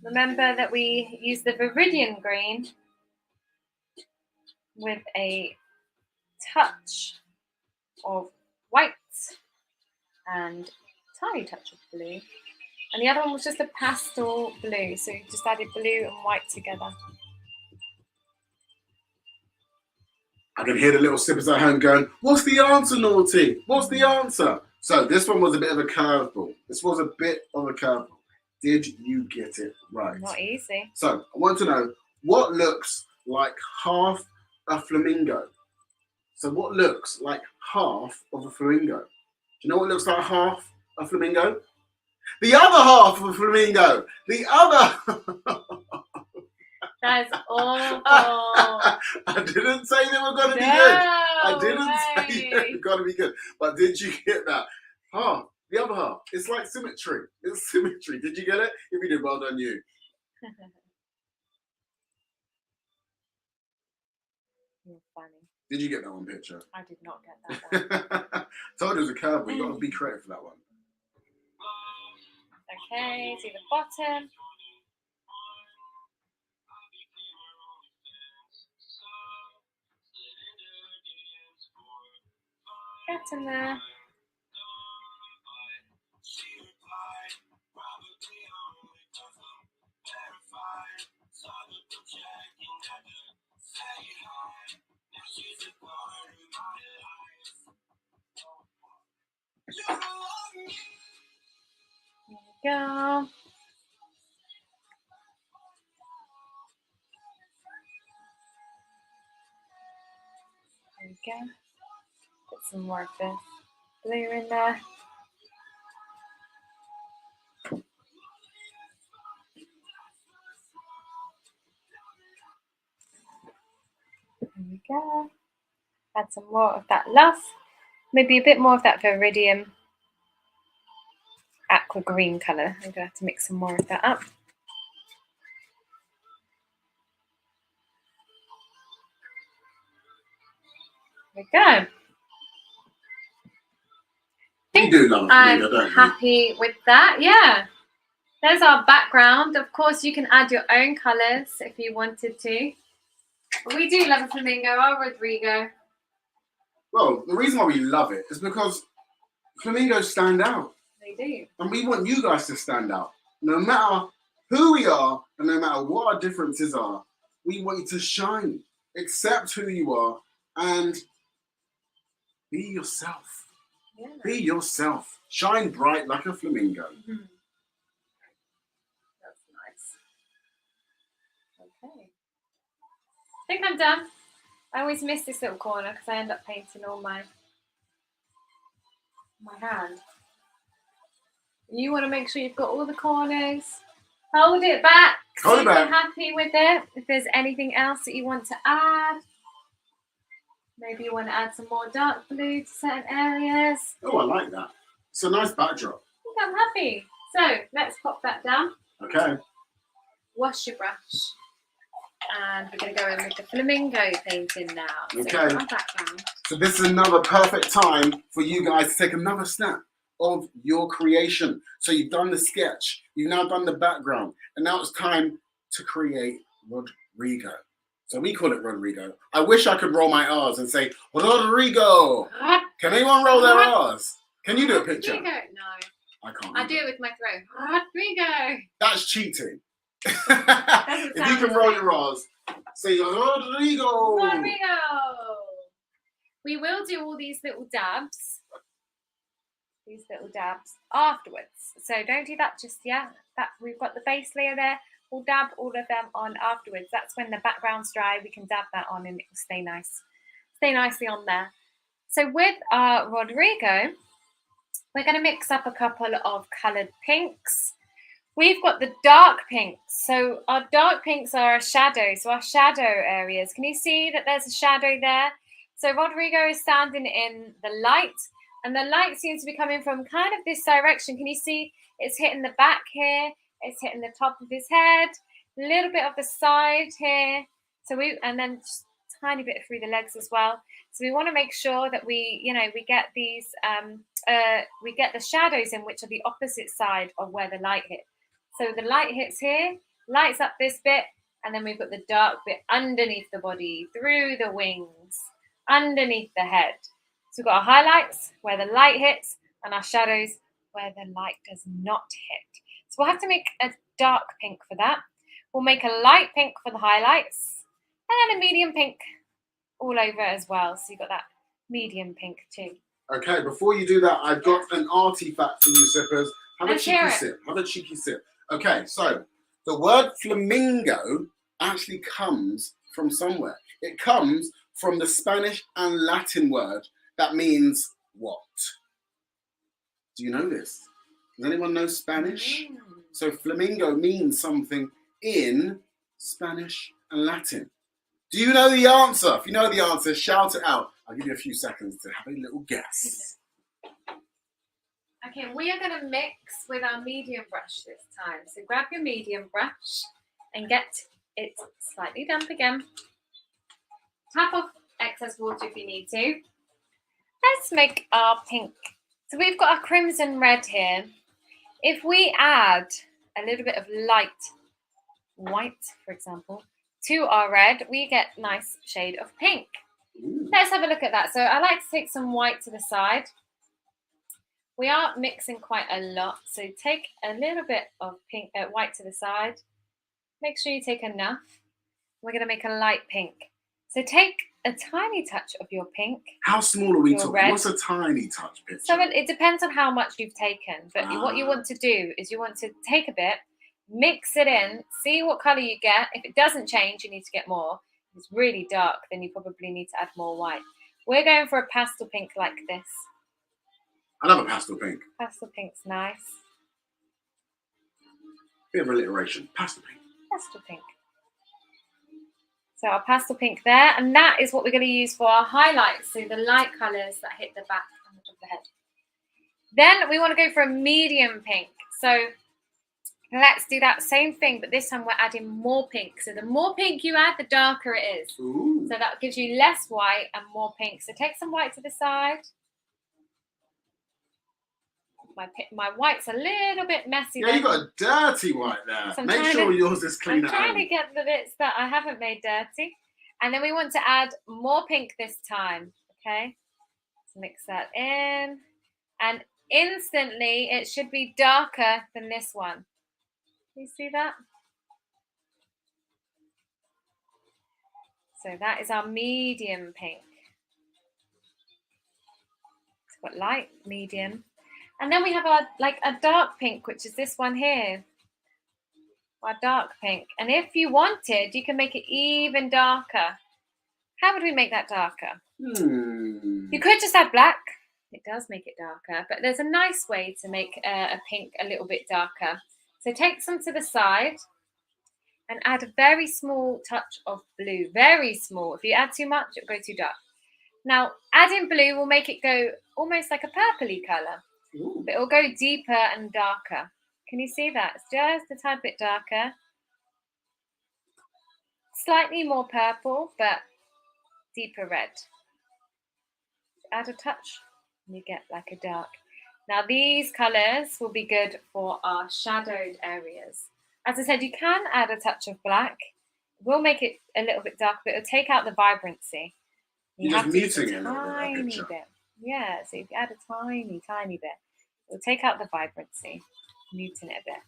Remember that we use the Viridian green with a touch of white and a tiny touch of blue. And the other one was just a pastel blue, so you just added blue and white together. I can hear the little sippers at home going, what's the answer, Naughty? What's the answer? So this one was a bit of a curveball. This was a bit of a curveball. Did you get it right? Not easy. So I want to know what looks like half a flamingo. So what looks like half of a flamingo? Do you know what looks like half a flamingo? The other half of a flamingo. The other. That is awful. I didn't say they were going to be good. I didn't say they were going to be good. But did you get that? Half. The other half. It's like symmetry. It's symmetry. Did you get it? If you did, well done you. You're funny. Did you get that one, Picture? I did not get that one. Told you it was a curveball. You got to be creative for that one. Okay, see the bottom. Get in there. There we go. There we go. Put some more of this blue in there. There we go. Add some more of that lush. Maybe a bit more of that Viridium aqua green colour. I'm going to have to mix some more of that up. There we go. You do love I'm flamingo, don't you? happy with that. Yeah. There's our background. Of course, you can add your own colours if you wanted to. But we do love a flamingo, our Rodrigo. Well, the reason why we love it is because flamingos stand out. They do. And we want you guys to stand out. No matter who we are and no matter what our differences are, we want you to shine. Accept who you are and be yourself. Yeah. Be yourself. Shine bright like a flamingo. Mm-hmm. That's nice. Okay. I think I'm done. I always miss this little corner because I end up painting all my hand. You want to make sure you've got all the corners. Hold it back. Hold it back. You're happy with it. If there's anything else that you want to add, maybe you want to add some more dark blue to certain areas. Oh, I like that. It's a nice backdrop. I think I'm happy. So let's pop that down. Okay. Wash your brush. And we're going to go in with the flamingo painting now. Okay. So our background. So this is another perfect time for you guys to take another snap of your creation. So you've done the sketch, you've now done the background, and now it's time to create Rodrigo. So we call it Rodrigo. I wish I could roll my R's and say, Rodrigo. Can anyone roll their R's? Can you do a picture? Rodrigo. No. I can't. I do it with my throat. Rodrigo. That's cheating. If Doesn't you sound can the roll same. your R's, say Rodrigo. Rodrigo. We will do all these little dabs. Afterwards. So don't do that just yet. That we've got the base layer there. We'll dab all of them on afterwards. That's when the background's dry. We can dab that on and it will stay nice. Stay nicely on there. So with our Rodrigo, we're going to mix up a couple of coloured pinks. We've got the dark pinks. So our dark pinks are our shadow. So our shadow areas. Can you see that there's a shadow there? So Rodrigo is standing in the light. And the light seems to be coming from kind of this direction. Can you see it's hitting the back here? It's hitting the top of his head. A little bit of the side here. And then just a tiny bit through the legs as well. So we want to make sure that we get these, we get the shadows in, which are the opposite side of where the light hits. So the light hits here, lights up this bit, and then we've got the dark bit underneath the body, through the wings, underneath the head. So we've got our highlights where the light hits and our shadows where the light does not hit. So we'll have to make a dark pink for that. We'll make a light pink for the highlights and then a medium pink all over it as well. So you've got that medium pink too. Okay, before you do that, I've got an artifact for you, sippers. Have Let's a cheeky hear it. sip. Have a cheeky sip. Okay, so the word flamingo actually comes from somewhere. It comes from the Spanish and Latin word that means what? Do you know this? Does anyone know Spanish? So flamingo means something in Spanish and Latin. Do you know the answer? If you know the answer, shout it out. I'll give you a few seconds to have a little guess. Okay, we are going to mix with our medium brush this time. So grab your medium brush and get it slightly damp again. Tap off excess water if you need to. Let's make our pink. So we've got our crimson red here. If we add a little bit of light white, for example, to our red, we get a nice shade of pink. Ooh. Let's have a look at that. So I like to take some white to the side. We are mixing quite a lot, so take a little bit of pink, white to the side. Make sure you take enough. We're going to make a light pink. So take a tiny touch of your pink. How small are we Your talking? red. What's a tiny touch picture? So it depends on how much you've taken, but what you want to do is you want to take a bit, mix it in, see what colour you get. If it doesn't change, you need to get more. If it's really dark, then you probably need to add more white. We're going for a pastel pink like this. I love a pastel pink. Pastel pink's nice. Bit of alliteration. Pastel pink. Pastel pink. So our pastel pink there, and that is what we're going to use for our highlights, so the light colours that hit the back and the top of the head. Then we want to go for a medium pink. So let's do that same thing, but this time we're adding more pink. So the more pink you add, the darker it is. Ooh. So that gives you less white and more pink. So take some white to the side. My white's a little bit messy. Yeah, you got a dirty white there. So Make sure yours is clean. I'm trying to get the bits that I haven't made dirty. And then we want to add more pink this time. Okay, so mix that in. And instantly it should be darker than this one. You see that? So that is our medium pink. It's got light, medium. And then we have our a dark pink, which is this one here. Our dark pink. And if you wanted, you can make it even darker. How would we make that darker? You could just add black. It does make it darker. But there's a nice way to make a pink a little bit darker. So take some to the side and add a very small touch of blue. Very small. If you add too much, it'll go too dark. Now, adding blue will make it go almost like a purpley colour. But it'll go deeper and darker. Can you see that? It's just a tad bit darker. Slightly more purple, but deeper red. Add a touch and you get like a dark. Now these colours will be good for our shadowed areas. As I said, you can add a touch of black. It will make it a little bit darker, but it'll take out the vibrancy. You're just muting it a little bit, that tiny picture. bit. Yeah, so if you add a tiny, tiny bit, it'll take out the vibrancy, muting it a bit.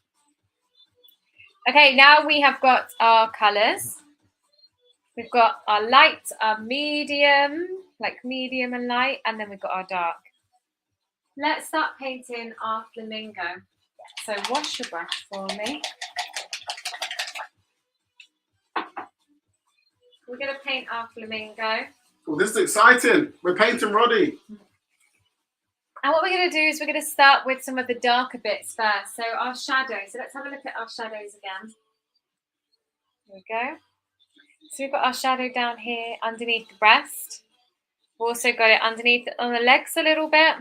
Okay, now we have got our colours. We've got our light, our medium, like medium and light, and then we've got our dark. Let's start painting our flamingo. So wash your brush for me. We're going to paint our flamingo. Oh, this is exciting. We're painting Roddy. And what we're going to do is we're going to start with some of the darker bits first. So our shadows. So let's have a look at our shadows again. There we go. So we've got our shadow down here underneath the breast. We've also got it underneath on the legs a little bit.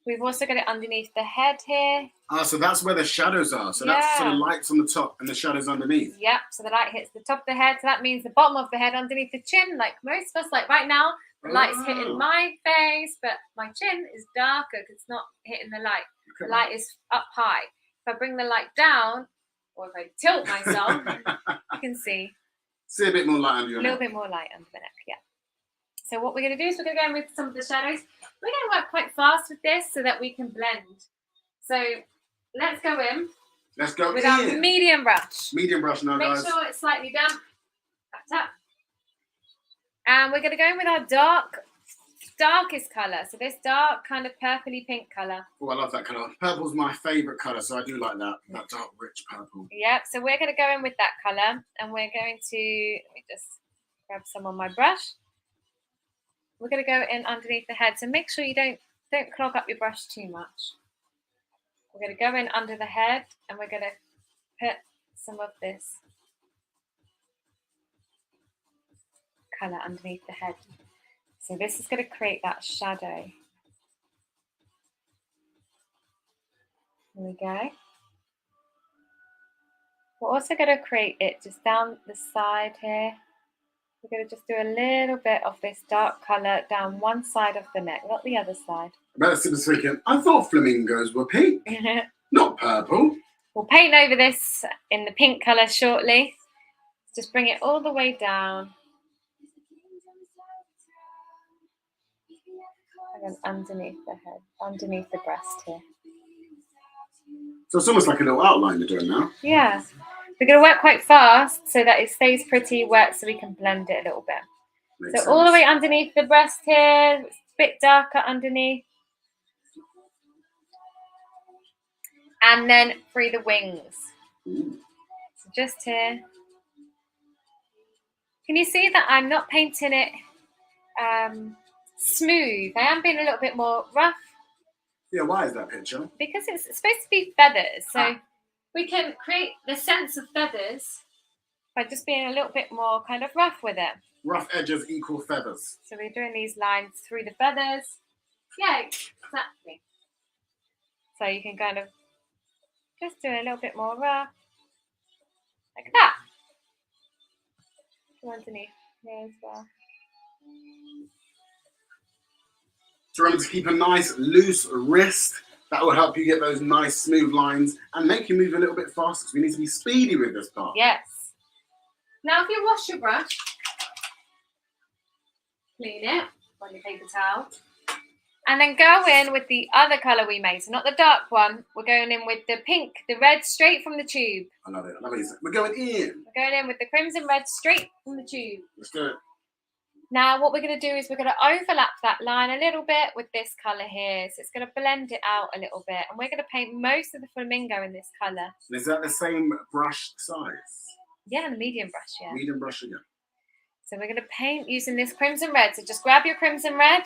We've also got it underneath the head here. Ah, so that's where the shadows are. So that's sort of lights on the top and the shadows underneath. Yep, so the light hits the top of the head. So that means the bottom of the head underneath the chin, like most of us. Like right now, the light's hitting my face, but my chin is darker because it's not hitting the light. The light is up high. If I bring the light down, or if I tilt myself, you can see. See a bit more light under your neck. A little bit more light under the neck, yeah. So what we're going to do is we're going to go in with some of the shadows. We're going to work quite fast with this so that we can blend. So let's go in. Let's go with our medium brush. Medium brush now, guys. Make sure it's slightly damp. Tap, tap. And we're going to go in with our darkest colour. So this dark kind of purpley pink colour. Oh, I love that colour. Purple's my favourite colour, so I do like that dark, rich purple. Yep, so we're going to go in with that colour, and we're going to, let me just grab some on my brush. We're going to go in underneath the head, so make sure you don't clog up your brush too much. We're going to go in under the head, and we're going to put some of this colour underneath the head. So this is going to create that shadow. There we go. We're also going to create it just down the side here. We're going to just do a little bit of this dark colour down one side of the neck, not the other side. About Sippers thinking, I thought flamingos were pink, not purple. We'll paint over this in the pink colour shortly. Just bring it all the way down. And then underneath the head, underneath the breast here. So it's almost like a little outline you're doing now. Yeah. We're going to work quite fast so that it stays pretty wet so we can blend it a little bit. Makes sense. All the way underneath the breast here, it's a bit darker underneath. And then through the wings. Ooh. So just here. Can you see that I'm not painting it smooth? I am being a little bit more rough. Yeah, why is that picture? Because it's supposed to be feathers. So we can create the sense of feathers by just being a little bit more kind of rough with it. Rough edges equal feathers. So we're doing these lines through the feathers. Yeah, exactly. So you can kind of just do a little bit more rough. Like that. Go underneath here as well. So remember to keep a nice loose wrist. That will help you get those nice smooth lines and make you move a little bit faster. So we need to be speedy with this part. Yes. Now if you wash your brush, clean it on your paper towel, and then go in with the other colour we made. So not the dark one. We're going in with the pink, the red straight from the tube. I love it. I love it. We're going in. We're going in with the crimson red straight from the tube. Let's do it. Now what we're going to do is we're going to overlap that line a little bit with this colour here. So it's going to blend it out a little bit. And we're going to paint most of the flamingo in this colour. Is that the same brush size? Yeah, the medium brush, yeah. Medium brush again. So we're going to paint using this crimson red. So just grab your crimson red,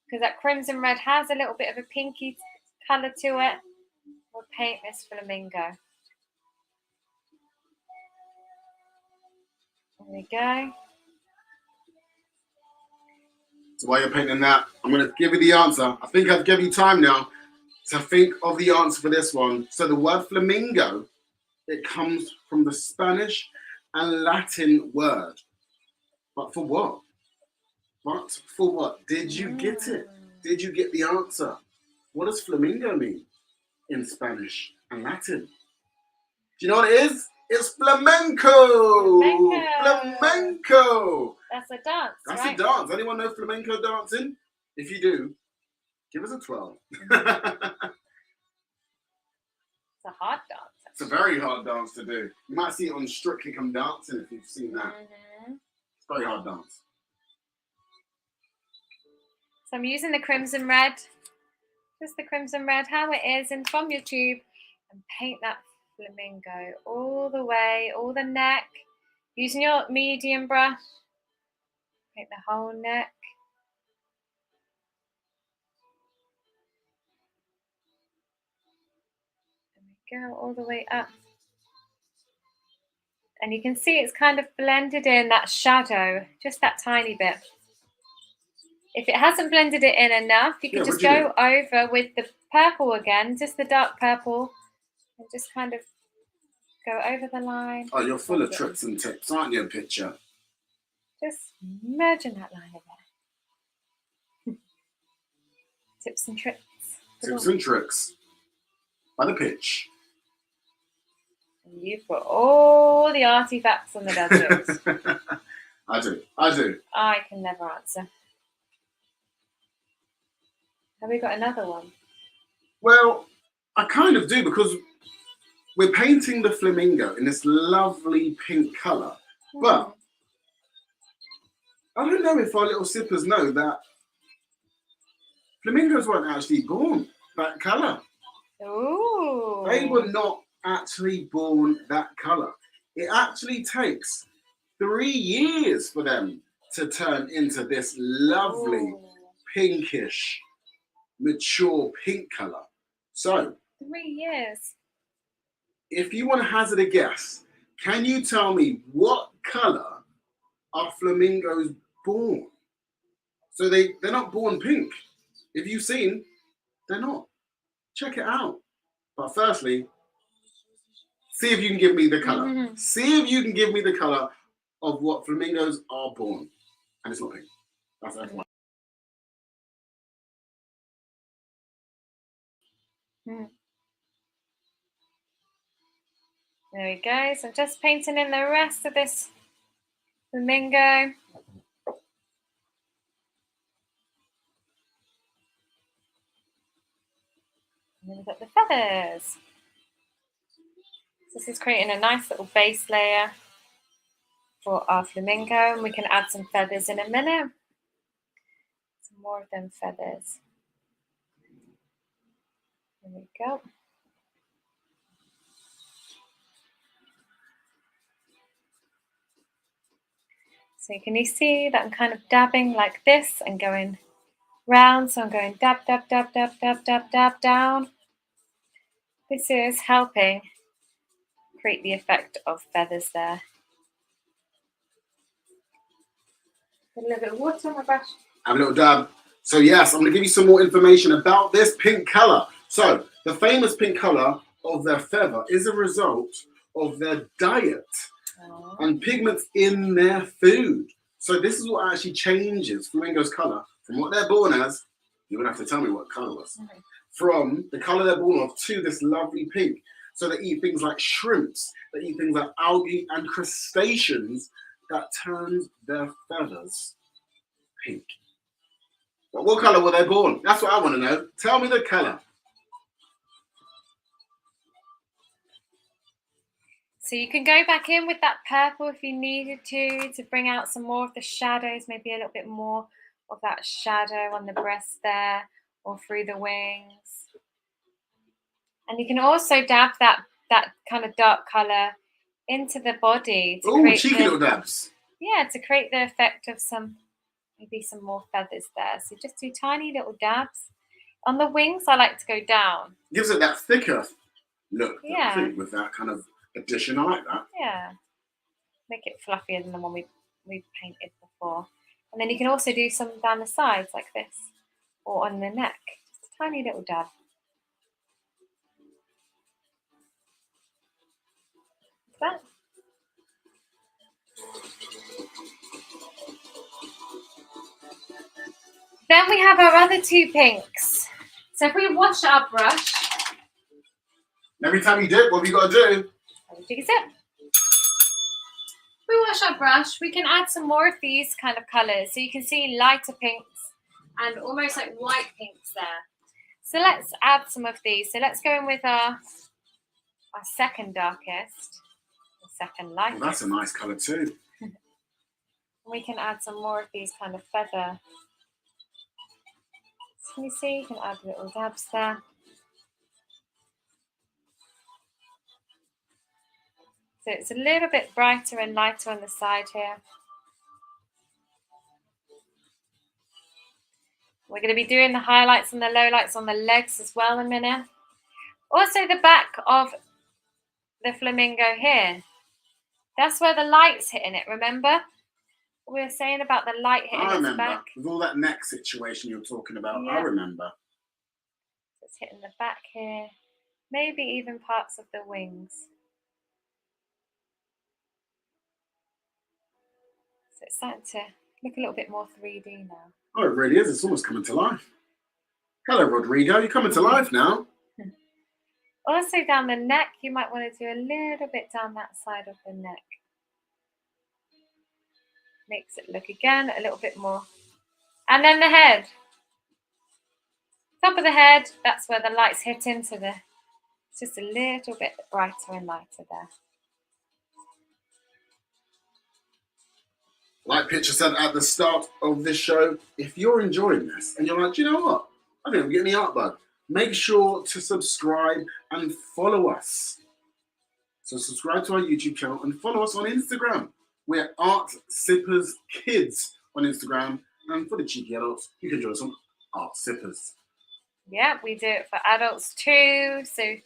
because that crimson red has a little bit of a pinky colour to it. We'll paint this flamingo. There we go. So while you're painting that, I'm going to give you the answer. I think I've given you time now to think of the answer for this one. So the word flamingo, it comes from the Spanish and Latin word. But for what? But for what? Did you get it? Did you get the answer? What does flamingo mean in Spanish and Latin? Do you know what it is? It's flamenco. Flamenco. That's a dance. That's right? a dance. Anyone know flamenco dancing? If you do, give us a 12. It's a hard dance. It's a very hard dance to do. You might see it on Strictly Come Dancing if you've seen that. Mm-hmm. It's a very hard dance. So I'm using the crimson red, just the crimson red, how it is, and from your tube, and paint that flamingo all the way, all the neck, using your medium brush, paint the whole neck. There we go, all the way up. And you can see it's kind of blended in that shadow, just that tiny bit. If it hasn't blended it in enough, you can just go over with the purple again, just the dark purple, and just kind of go over the line. Oh, you're full of tricks and tips, aren't you, Pitcher? Just merging that line a bit. Tips and tricks. Tips and tricks. By the pitch. And you've got all the artifacts on the budget. I do. I can never answer. Have we got another one? Well, I kind of do, because we're painting the flamingo in this lovely pink colour. But I don't know if our little sippers know that flamingos weren't actually born that colour. Ooh. They were not actually born that colour. It actually takes 3 years for them to turn into this lovely pinkish, mature pink colour. So, 3 years. if you want to hazard a guess, can you tell me what colour are flamingos born? So they're not born pink. If you've seen, they're not. Check it out. But firstly, see if you can give me the colour. Mm-hmm. See if you can give me the colour of what flamingos are born. And it's not pink. That's F1. There we go. So I'm just painting in the rest of this flamingo. And then we've got the feathers. So this is creating a nice little base layer for our flamingo, and we can add some feathers in a minute. Some more of them feathers. There we go. So can you see that I'm kind of dabbing like this and going round? So I'm going dab, dab, dab, dab, dab, dab, dab down. This is helping create the effect of feathers there. Put a little bit of water on my brush. Have a little dab. So yes, I'm going to give you some more information about this pink colour. So the famous pink colour of their feather is a result of their diet and pigments in their food. So this is what actually changes flamingo's colour from what they're born as. You're going to have to tell me what colour was. Okay. From the colour they're born of to this lovely pink. So they eat things like shrimps, they eat things like algae and crustaceans that turns their feathers pink. But what colour were they born? That's what I want to know. Tell me the colour. So you can go back in with that purple if you needed to bring out some more of the shadows, maybe a little bit more of that shadow on the breast there or through the wings. And you can also dab that kind of dark colour into the body. Oh, cheeky little dabs. Yeah, to create the effect of maybe some more feathers there. So just do tiny little dabs. On the wings, I like to go down. Gives it that thicker look. Yeah. I think, with that kind of addition. I like that. Yeah. Make it fluffier than the one we painted before. And then you can also do some down the sides like this. Or on the neck. Just a tiny little dab. Like that. Then we have our other 2 pinks. So if we wash our brush. Every time you dip, what have you got to do? Take a sip. We wash our brush, we can add some more of these kind of colours. So you can see lighter pinks and almost like white pinks there. So let's add some of these. So let's go in with our second darkest, the second lightest. Well, that's a nice colour too. We can add some more of these kind of feather. So can you see? You can add little dabs there. So it's a little bit brighter and lighter on the side here. We're going to be doing the highlights and the lowlights on the legs as well in a minute. Also the back of the flamingo here. That's where the light's hitting it, remember? We were saying about the light hitting its back. With all that neck situation you're talking about, yeah. I remember. It's hitting the back here. Maybe even parts of the wings. So it's starting to look a little bit more 3D now. Oh, it really is. It's almost coming to life. Hello, Rodrigo. You're coming to life now. Also down the neck, you might want to do a little bit down that side of the neck. Makes it look again a little bit more. And then the head. Top of the head, that's where the light's hit into the... It's just a little bit brighter and lighter there. Like Pitcher said at the start of this show, if you're enjoying this and you're like, do you know what? I think I'm getting the art bug. Make sure to subscribe and follow us. So subscribe to our YouTube channel and follow us on Instagram. We're Art Sippers Kids on Instagram. And for the cheeky adults, you can join us on Art Sippers. Yeah, we do it for adults too. So if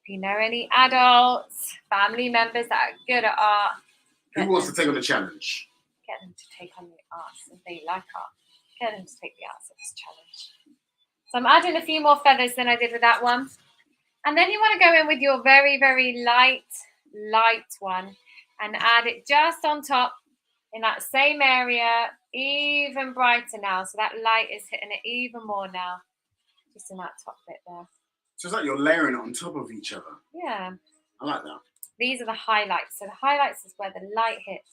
you know any adults, family members that are good at art, Who wants to take on the challenge? get them to take on the arts if they like art. Get them to take the Art Sippers challenge. So I'm adding a few more feathers than I did with that one. And then you want to go in with your very, very light one and add it just on top in that same area, even brighter now. So that light is hitting it even more now, just in that top bit there. So it's like you're layering it on top of each other. Yeah. I like that. These are the highlights. So the highlights is where the light hits.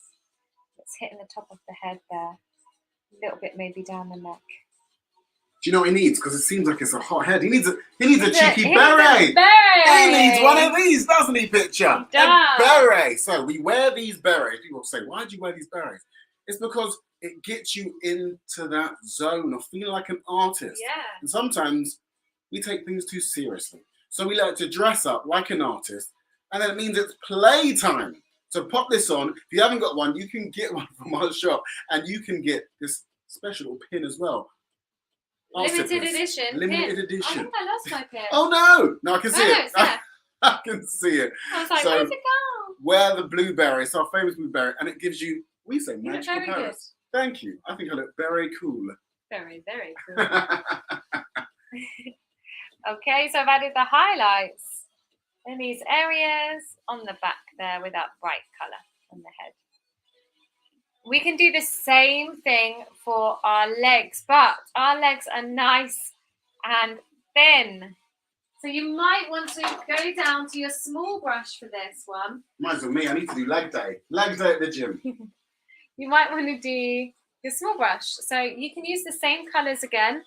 It's hitting the top of the head there. A little bit maybe down the neck. Do you know what he needs? Because it seems like it's a hot head. He needs a cheeky beret. He He needs one of these, doesn't he, Pitcher? He A does. beret. So we wear these berets. People say, why do you wear these berets? It's because it gets you into that zone of feeling like an artist. Yeah. And sometimes we take things too seriously. So we like to dress up like an artist, and then it means it's playtime. So pop this on. If you haven't got one, you can get one from our shop, and you can get this special little pin as well. Limited edition. Limited pin. edition. I think I lost my pin. Oh no! No, I can see No, it. it's there. I can see it. I was like, So, where's it gone? wear the blueberry. It's our famous blueberry, and it gives you, we say, You look magical very good. powers. Thank you. I think I look very cool. Very, very cool. Okay, so I've added the highlights in these areas on the back there with that bright colour on the head. We can do the same thing for our legs, but our legs are nice and thin. So you might want to go down to your small brush for this one. Mine's with me. I need to do leg day. Leg day at the gym. You might want to do your small brush. So you can use the same colours again.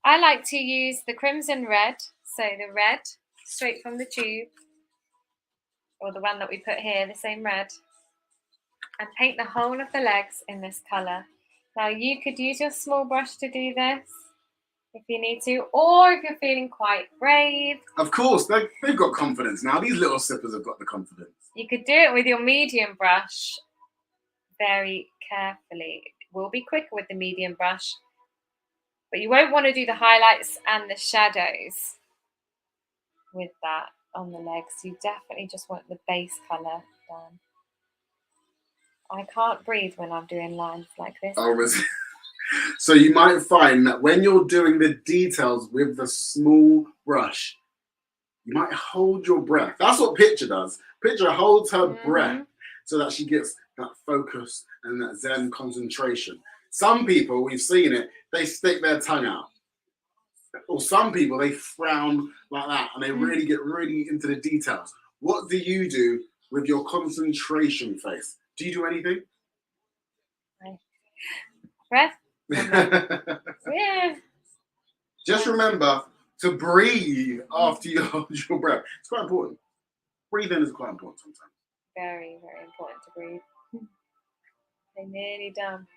I like to use the crimson red, so the red straight from the tube, or the one that we put here, the same red, and paint the whole of the legs in this colour. Now you could use your small brush to do this if you need to, or if you're feeling quite brave. Of course, they've got confidence now. These little sippers have got the confidence. You could do it with your medium brush very carefully. It will be quicker with the medium brush, but you won't want to do the highlights and the shadows with that on the legs. You definitely just want the base colour done. I can't breathe when I'm doing lines like this. Oh, so you might find that when you're doing the details with the small brush, you might hold your breath. That's what Pitcher does. Pitcher holds her breath so that she gets that focus and that Zen concentration. Some people, we've seen it, they stick their tongue out. Or some people, they frown like that and they really get really into the details. What do you do with your concentration face? Do you do anything? Breath. Yeah. Just remember to breathe after you hold your breath. It's quite important. Breathing is quite important sometimes. Very, very important to breathe. Okay, nearly done.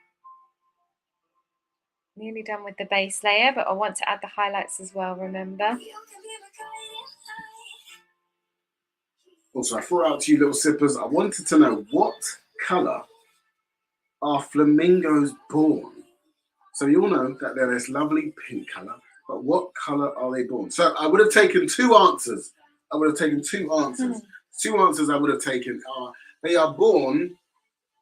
Nearly done with the base layer, but I want to add the highlights as well, remember. Also, I threw out to you little sippers. I wanted to know, what colour are flamingos born? So you all know that they're this lovely pink colour, but what colour are they born? So I would have taken two answers. Two answers I would have taken are, they're born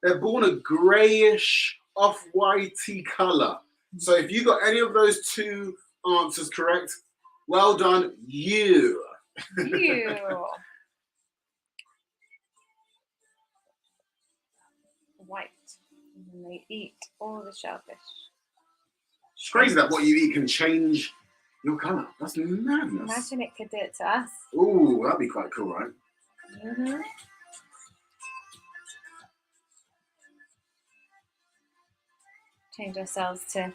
a greyish off-whitey colour. So if you got any of those two answers correct, well done, you. White. And they eat all the shellfish. It's crazy that what you eat can change your colour. That's madness. Imagine it could do it to us. Ooh, that'd be quite cool, right? Mm-hmm. Change ourselves to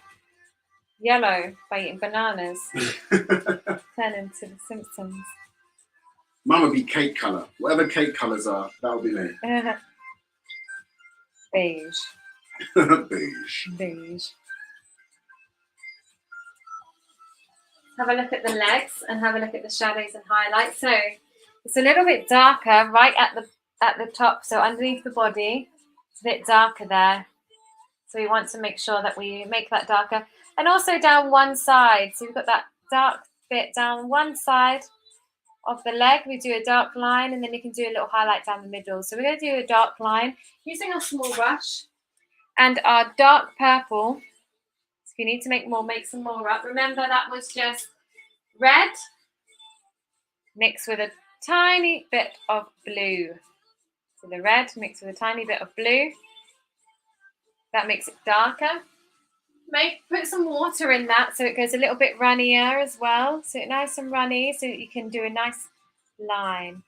yellow by eating bananas. Turn into the Simpsons. Mine would be cake colour. Whatever cake colours are, that would be me. Beige. Beige. Beige. Have a look at the legs and have a look at the shadows and highlights. So it's a little bit darker right at the top. So underneath the body, it's a bit darker there. So we want to make sure that we make that darker. And also down one side. So we've got that dark bit down one side of the leg. We do a dark line and then you can do a little highlight down the middle. So we're going to do a dark line using our small brush and our dark purple. So if you need to make more, make some more up. Remember that was just red mixed with a tiny bit of blue. So the red mixed with a tiny bit of blue. That makes it darker. Put some water in that so it goes a little bit runnier as well. So nice and runny so that you can do a nice line.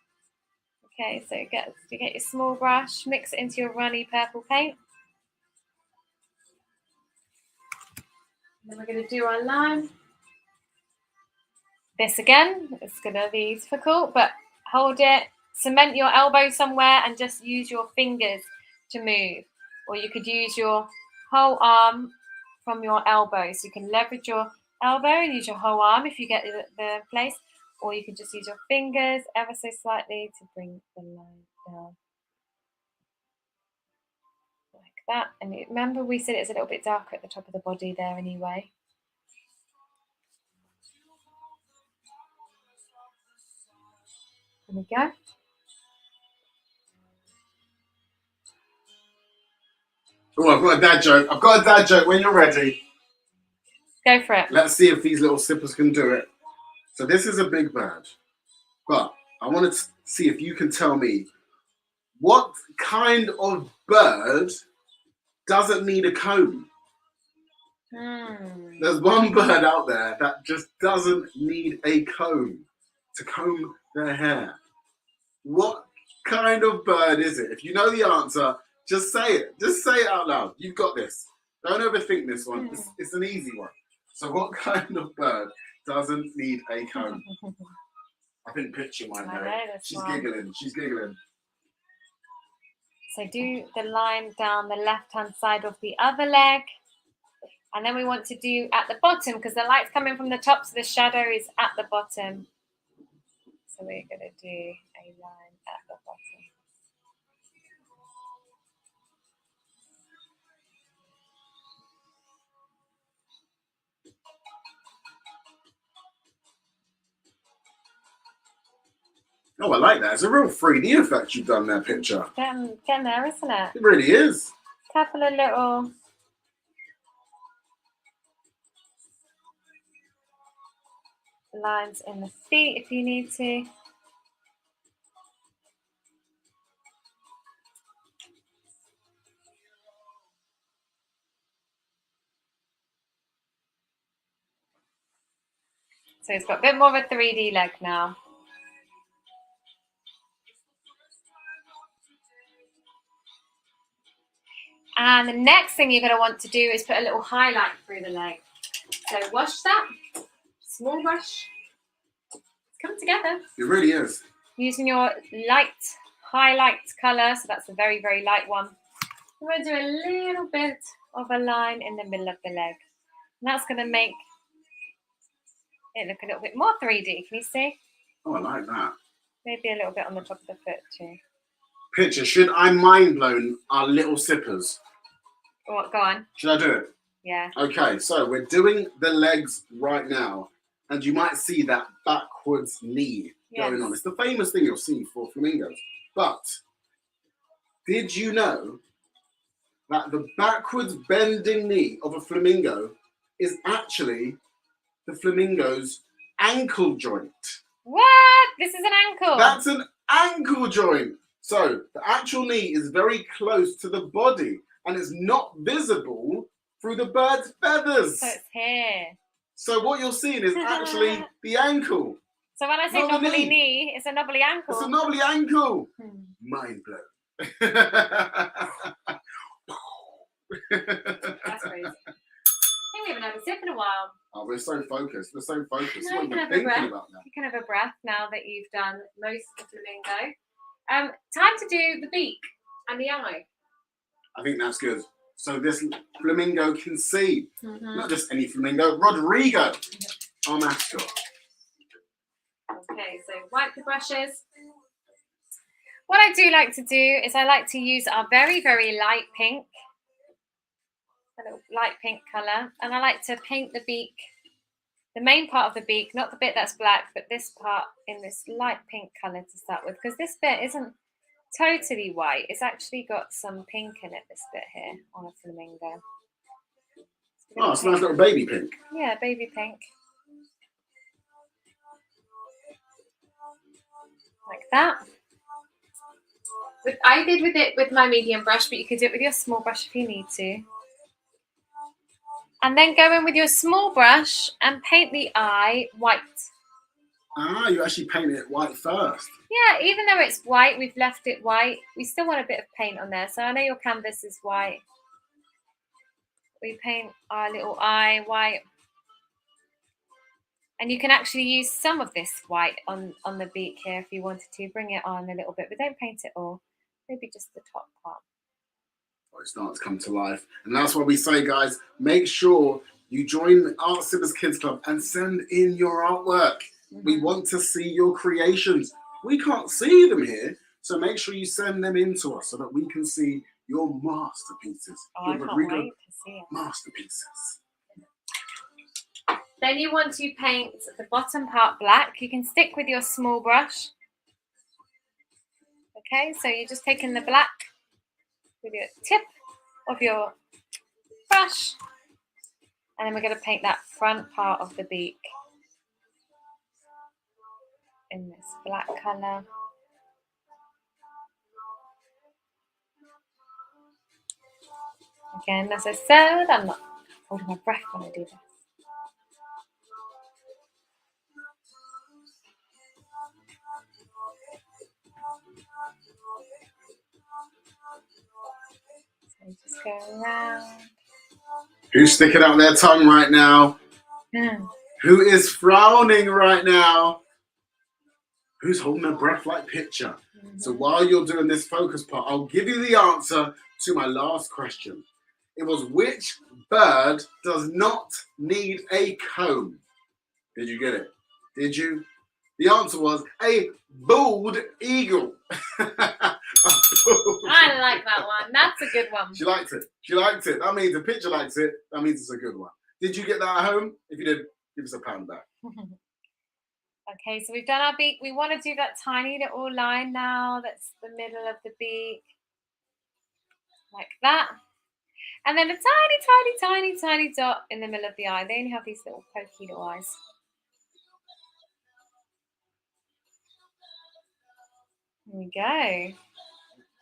Okay, so you get your small brush, mix it into your runny purple paint. And then we're going to do our line. This again, it's going to be difficult, but hold it, cement your elbow somewhere and just use your fingers to move. Or you could use your whole arm from your elbow. So you can leverage your elbow and use your whole arm if you get the place. Or you can just use your fingers ever so slightly to bring the line down. Like that. And remember we said it's a little bit darker at the top of the body there anyway. There we go. Oh, I've got a dad joke. I've got a dad joke when you're ready. Go for it. Let's see if these little sippers can do it. So this is a big bird. But I want to see if you can tell me what kind of bird doesn't need a comb? There's one bird out there that just doesn't need a comb to comb their hair. What kind of bird is it? If you know the answer, just say it. Just say it out loud. You've got this. Don't overthink this one. It's an easy one. So what kind of bird doesn't need a comb? I think Pitcher might know it. She's giggling. She's giggling. So do the line down the left-hand side of the other leg. And then we want to do at the bottom because the light's coming from the top, so the shadow is at the bottom. So we're going to do a line at the bottom. Oh, I like that. It's a real 3D effect you've done there, Pitcher. Getting there, isn't it? It really is. Couple of little lines in the feet if you need to. So it's got a bit more of a 3D leg now. And the next thing you're going to want to do is put a little highlight through the leg. So wash that, small brush, it's come together. It really is. Using your light highlight colour, so that's a very, very light one. I'm going to do a little bit of a line in the middle of the leg. And that's going to make it look a little bit more 3D. Can you see? Oh, I like that. Maybe a little bit on the top of the foot too. Pitcher, should I mind blown our little sippers? What? Go on. Should I do it? Yeah. Okay, so we're doing the legs right now, and you might see that backwards knee going on. It's the famous thing you'll see for flamingos. But did you know that the backwards bending knee of a flamingo is actually the flamingo's ankle joint? What? This is an ankle. That's an ankle joint. So the actual knee is very close to the body and it's not visible through the bird's feathers. So it's here. So what you're seeing is actually the ankle. So when I say knobbly knee, it's a knobbly ankle. It's a knobbly ankle. Mind blown. That's crazy. I think we haven't had a sip in a while. Oh, we're so focused. We're so focused. No, What are you thinking about that? You can have a breath now that you've done most of the flamingo. Time to do the beak and the eye. I think that's good. so this flamingo can see. Not just any flamingo, Rodrigo, our mascot. Okay, so wipe the brushes. What I do like to do is I like to use our very, very light pink, a little light pink colour, and I like to paint the beak, the main part of the beak, not the bit that's black, but this part in this light pink colour to start with, because this bit isn't totally white. It's actually got some pink in it, this bit here on a flamingo. Oh, it's a nice little baby pink. Yeah, baby pink. Like that. I did with it with my medium brush, but you could do it with your small brush if you need to. And then go in with your small brush and paint the eye white. Ah, you actually paint it white first. Yeah, even though it's white, we've left it white. We still want a bit of paint on there. So I know your canvas is white. We paint our little eye white. And you can actually use some of this white on the beak here if you wanted to. Bring it on a little bit, but don't paint it all. Maybe just the top part. Oh, it's starting to come to life. And that's what we say, guys. Make sure you join the Art Sippers Kids Club and send in your artwork. We want to see your creations. We can't see them here, so make sure you send them in to us so that we can see your masterpieces. Oh, I can't wait to see it. Masterpieces. Then you want to paint the bottom part black. You can stick with your small brush. Okay, so you're just taking the black with your tip of your brush, and then we're going to paint that front part of the beak in this black colour. Again, as I said, I'm not holding my breath when I do this. So just go around. Who's sticking out their tongue right now? Who is frowning right now? Who's holding their breath like picture? So while you're doing this focus part, I'll give you the answer to my last question. It was, which bird does not need a comb? Did you get it? Did you? The answer was a bald eagle. I like that one. That's a good one. She liked it. She liked it. That means the picture likes it. That means it's a good one. Did you get that at home? If you did, give us a pound back. Okay, so we've done our beak. We want to do that tiny little line now. That's the middle of the beak. Like that. And then a tiny, tiny, tiny, tiny dot in the middle of the eye. They only have these little pokey little eyes. There we go.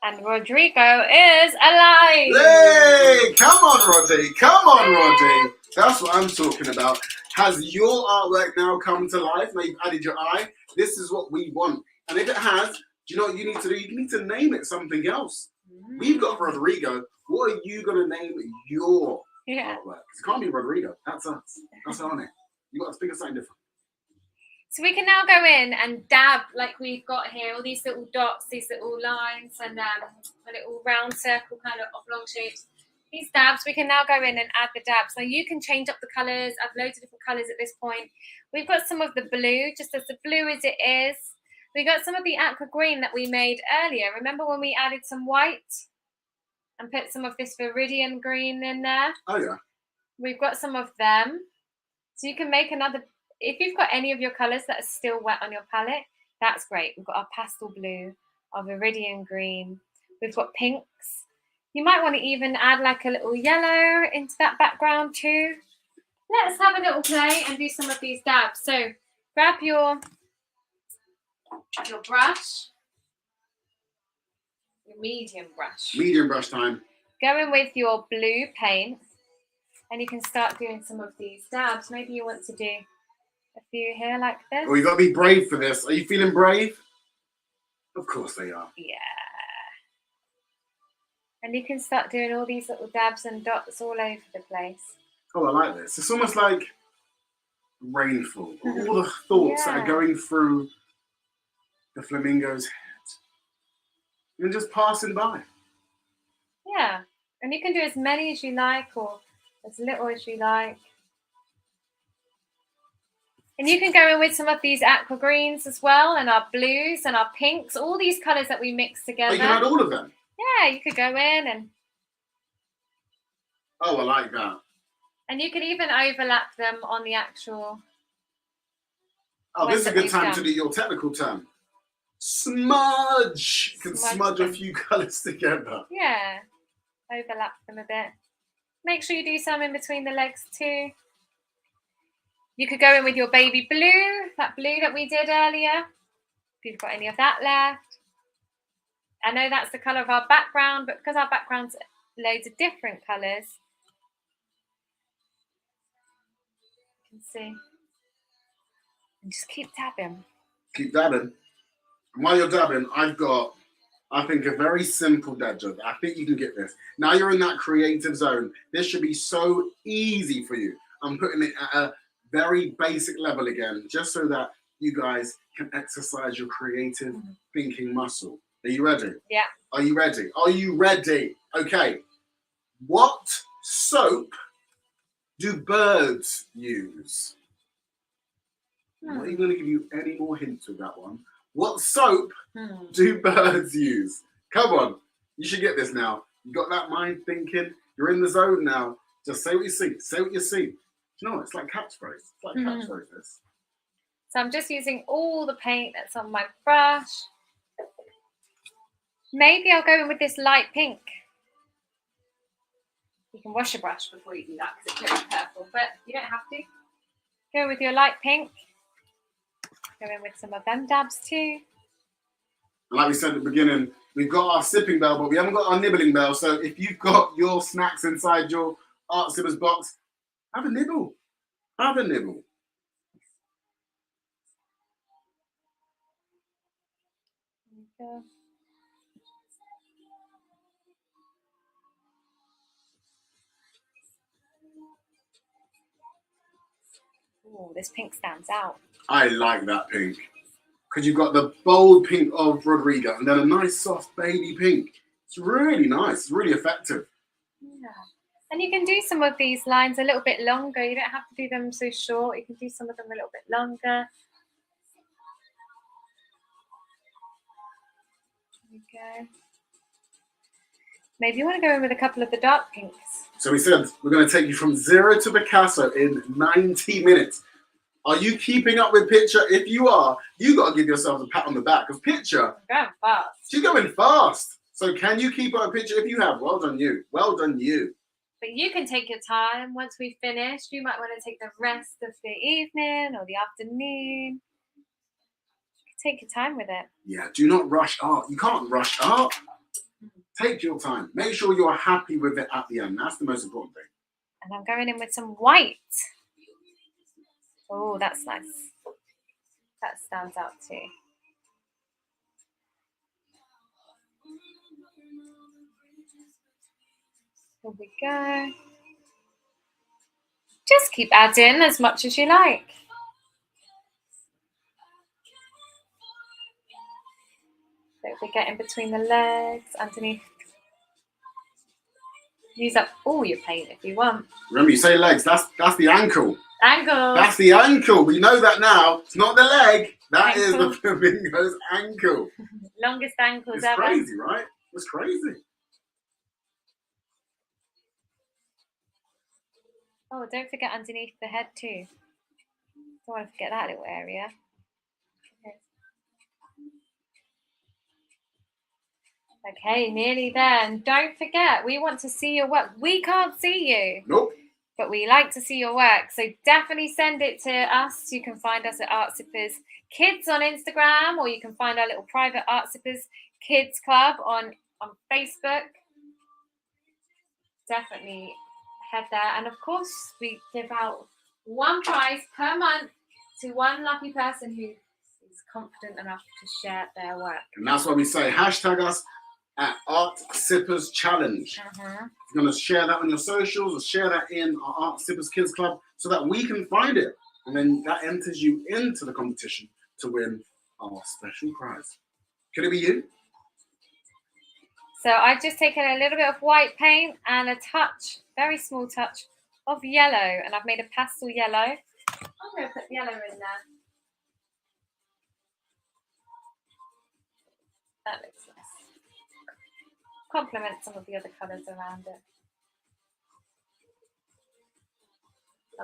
And Rodrigo is alive. Hey, come on, Roddy. Come on, Roddy. That's what I'm talking about. Has your artwork now come to life? Now you've added your eye. This is what we want. And if it has, do you know what you need to do? You need to name it something else. We've got Rodrigo. What are you going to name your artwork? It can't be Rodrigo. That's us. That's our name. You've got to think of something different. So we can now go in and dab like we've got here, all these little dots, these little lines, and a little round circle kind of oblong shapes. These dabs, we can now go in and add the dabs. Now you can change up the colours, add loads of different colours at this point. We've got some of the blue, just as the blue as it is. We got some of the aqua green that we made earlier. Remember when we added some white and put some of this viridian green in there? Oh, yeah. We've got some of them. So you can make another. If you've got any of your colours that are still wet on your palette, that's great. We've got our pastel blue, our viridian green. We've got pinks. You might want to even add like a little yellow into that background too. Let's have a little play and do some of these dabs. So grab your brush, your medium brush. Medium brush time. Go in with your blue paint and you can start doing some of these dabs. Maybe you want to do a few here like this. Oh, you got to be brave for this. Are you feeling brave? Of course they are. Yeah. And you can start doing all these little dabs and dots all over the place. Oh, I like this. It's almost like rainfall. All the thoughts that are going through the flamingo's head. And just passing by. Yeah. And you can do as many as you like or as little as you like. And you can go in with some of these aqua greens as well, and our blues and our pinks, all these colours that we mix together. Oh, you can add all of them? Yeah, you could go in and... Oh, I like that. And you could even overlap them on the actual... Oh, this is a good time to do your technical term. Smudge! You can smudge a few colours together. Yeah, overlap them a bit. Make sure you do some in between the legs too. You could go in with your baby blue, that blue that we did earlier, if you've got any of that left. I know that's the colour of our background, but because our background's loads of different colours, you can see. And just keep dabbing. Keep dabbing. And while you're dabbing, I've got, I think, a very simple dab job. I think you can get this. Now you're in that creative zone. This should be so easy for you. I'm putting it at a very basic level again, just so that you guys can exercise your creative thinking muscle. Are you ready? Yeah. Are you ready? Are you ready? Okay. What soap do birds use? I'm not even going to give you any more hints with that one. What soap do birds use? Come on. You should get this now. You got that mind thinking. You're in the zone now. Just say what you see. Say what you see. No, it's like catchphrase. It's like catchphrases. So I'm just using all the paint that's on my brush. Maybe I'll go in with this light pink. You can wash your brush before you do that because it turns purple, but you don't have to. Go with your light pink. Go in with some of them dabs too. Like we said at the beginning, we've got our sipping bell, but we haven't got our nibbling bell. So if you've got your snacks inside your Art Sippers box, have a nibble. Have a nibble. There you go. Oh, this pink stands out. I like that pink. Because you've got the bold pink of Rodrigo and then a nice soft baby pink. It's really nice. It's really effective. Yeah. And you can do some of these lines a little bit longer. You don't have to do them so short. You can do some of them a little bit longer. There we go. Maybe you want to go in with a couple of the dark pinks. So we said we're going to take you from 0 to Picasso in 90 minutes. Are you keeping up with Pitcher? If you are, you got to give yourself a pat on the back because Pitcher, going fast. She's going fast. So can you keep up with Pitcher? If you have, well done you. Well done you. But you can take your time. Once we've finished, you might want to take the rest of the evening or the afternoon. Take your time with it. Yeah, do not rush art. You can't rush art. Take your time. Make sure you're happy with it at the end. That's the most important thing. And I'm going in with some white. Oh, that's nice. That stands out too. Here we go. Just keep adding as much as you like. So if we get in between the legs, underneath. Use up all your paint if you want. Remember, you say legs, that's the ankle. Ankle. That's the ankle. We know that now. It's not the leg. That ankle. is the flamingo's ankle. Longest ankles it's ever. It's crazy, right? It's crazy. Oh, don't forget underneath the head too. Don't want to forget that little area. Okay, nearly there. And don't forget, we want to see your work. We can't see you. Nope. But we like to see your work. So definitely send it to us. You can find us at Art Sippers Kids on Instagram, or you can find our little private Art Sippers Kids Club on Facebook. Definitely head there. And of course, we give out one prize per month to one lucky person who is confident enough to share their work. And that's why we say hashtag us at Art Sippers Challenge. You're going to share that on your socials or share that in our Art Sippers Kids Club so that we can find it. And then that enters you into the competition to win our special prize. Could it be you? So I've just taken a little bit of white paint and a touch, very small touch of yellow, and I've made a pastel yellow. I'm going to put yellow in there. That looks nice. Complement some of the other colours around it.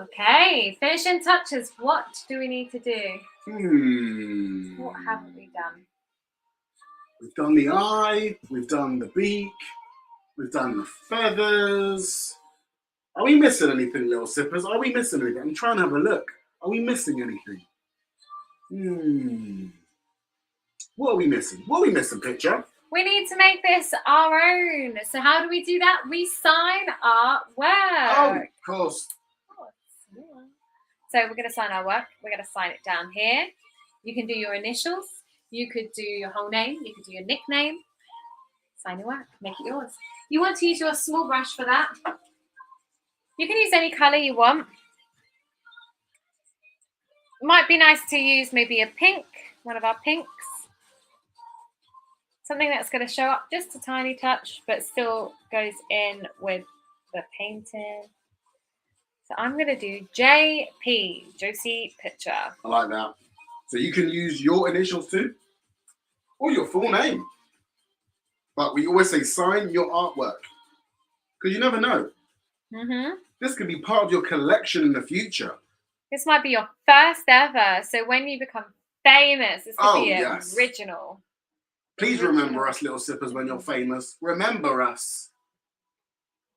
Okay, finishing touches. What do we need to do? What haven't we done? We've done the eye, we've done the beak, we've done the feathers. Are we missing anything, little sippers? Are we missing anything? I'm trying to have a look. Are we missing anything? What are we missing? What are we missing, Pitcher? We need to make this our own. So how do we do that? We sign our work. Oh, of course. So we're going to sign our work. We're going to sign it down here. You can do your initials. You could do your whole name. You could do your nickname. Sign your work. Make it yours. You want to use your small brush for that. You can use any colour you want. Might be nice to use maybe a pink, one of our pinks. Something that's going to show up just a tiny touch, but still goes in with the painting. So I'm going to do JP, Josie Pitcher. I like that. So you can use your initials too, or your full name. But we always say sign your artwork, because you never know. This could be part of your collection in the future. This might be your first ever. So when you become famous, this could be yes. original. Please remember us, little sippers, when you're famous. Remember us.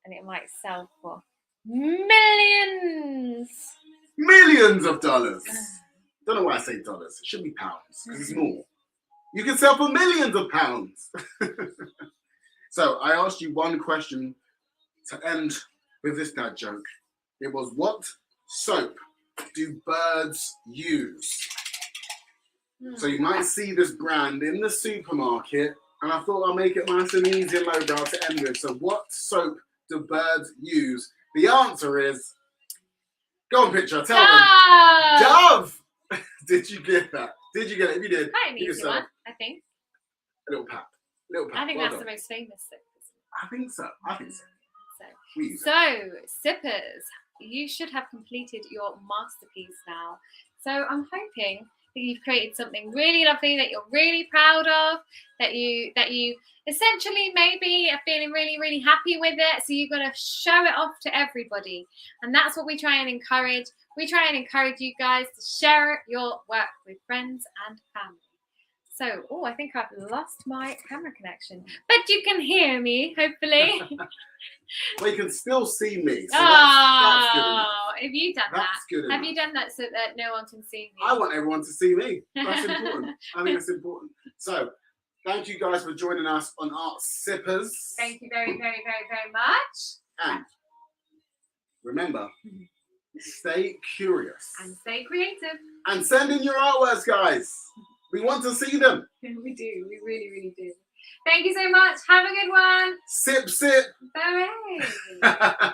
And it might sell for millions. Millions of dollars. Don't know why I say dollars. It should be pounds, because it's more. You can sell for millions of pounds. So I asked you one question to end with this dad joke. It was, what soap do birds use? So you might see this brand in the supermarket, and I thought I'll make it nice and easy and low brow to end with. So what soap do birds use? The answer is, go on, Pitcher, tell them. Dove! Did you get that? Did you get it? If you did, Quite an easy one, I think. A little pat. Little pat. I think that's the most famous soap. I think so. I think so. So, sippers, you should have completed your masterpiece now. So I'm hoping that you've created something really lovely that you're really proud of, that you essentially maybe are feeling really, really happy with it. So you're going to show it off to everybody. And that's what we try and encourage. We try and encourage you guys to share your work with friends and family. So, I think I've lost my camera connection, but you can hear me, hopefully. Well, you can still see me. So that's good enough. Have you done that? Good enough. Have you done that so that no one can see me? I want everyone to see me. That's important. I think it's important. So, thank you guys for joining us on Art Sippers. Thank you very, very, very, very much. And remember, stay curious. And stay creative. And send in your artworks, guys. We want to see them. We do. We really, really do. Thank you so much. Have a good one. Sip, sip. Bye.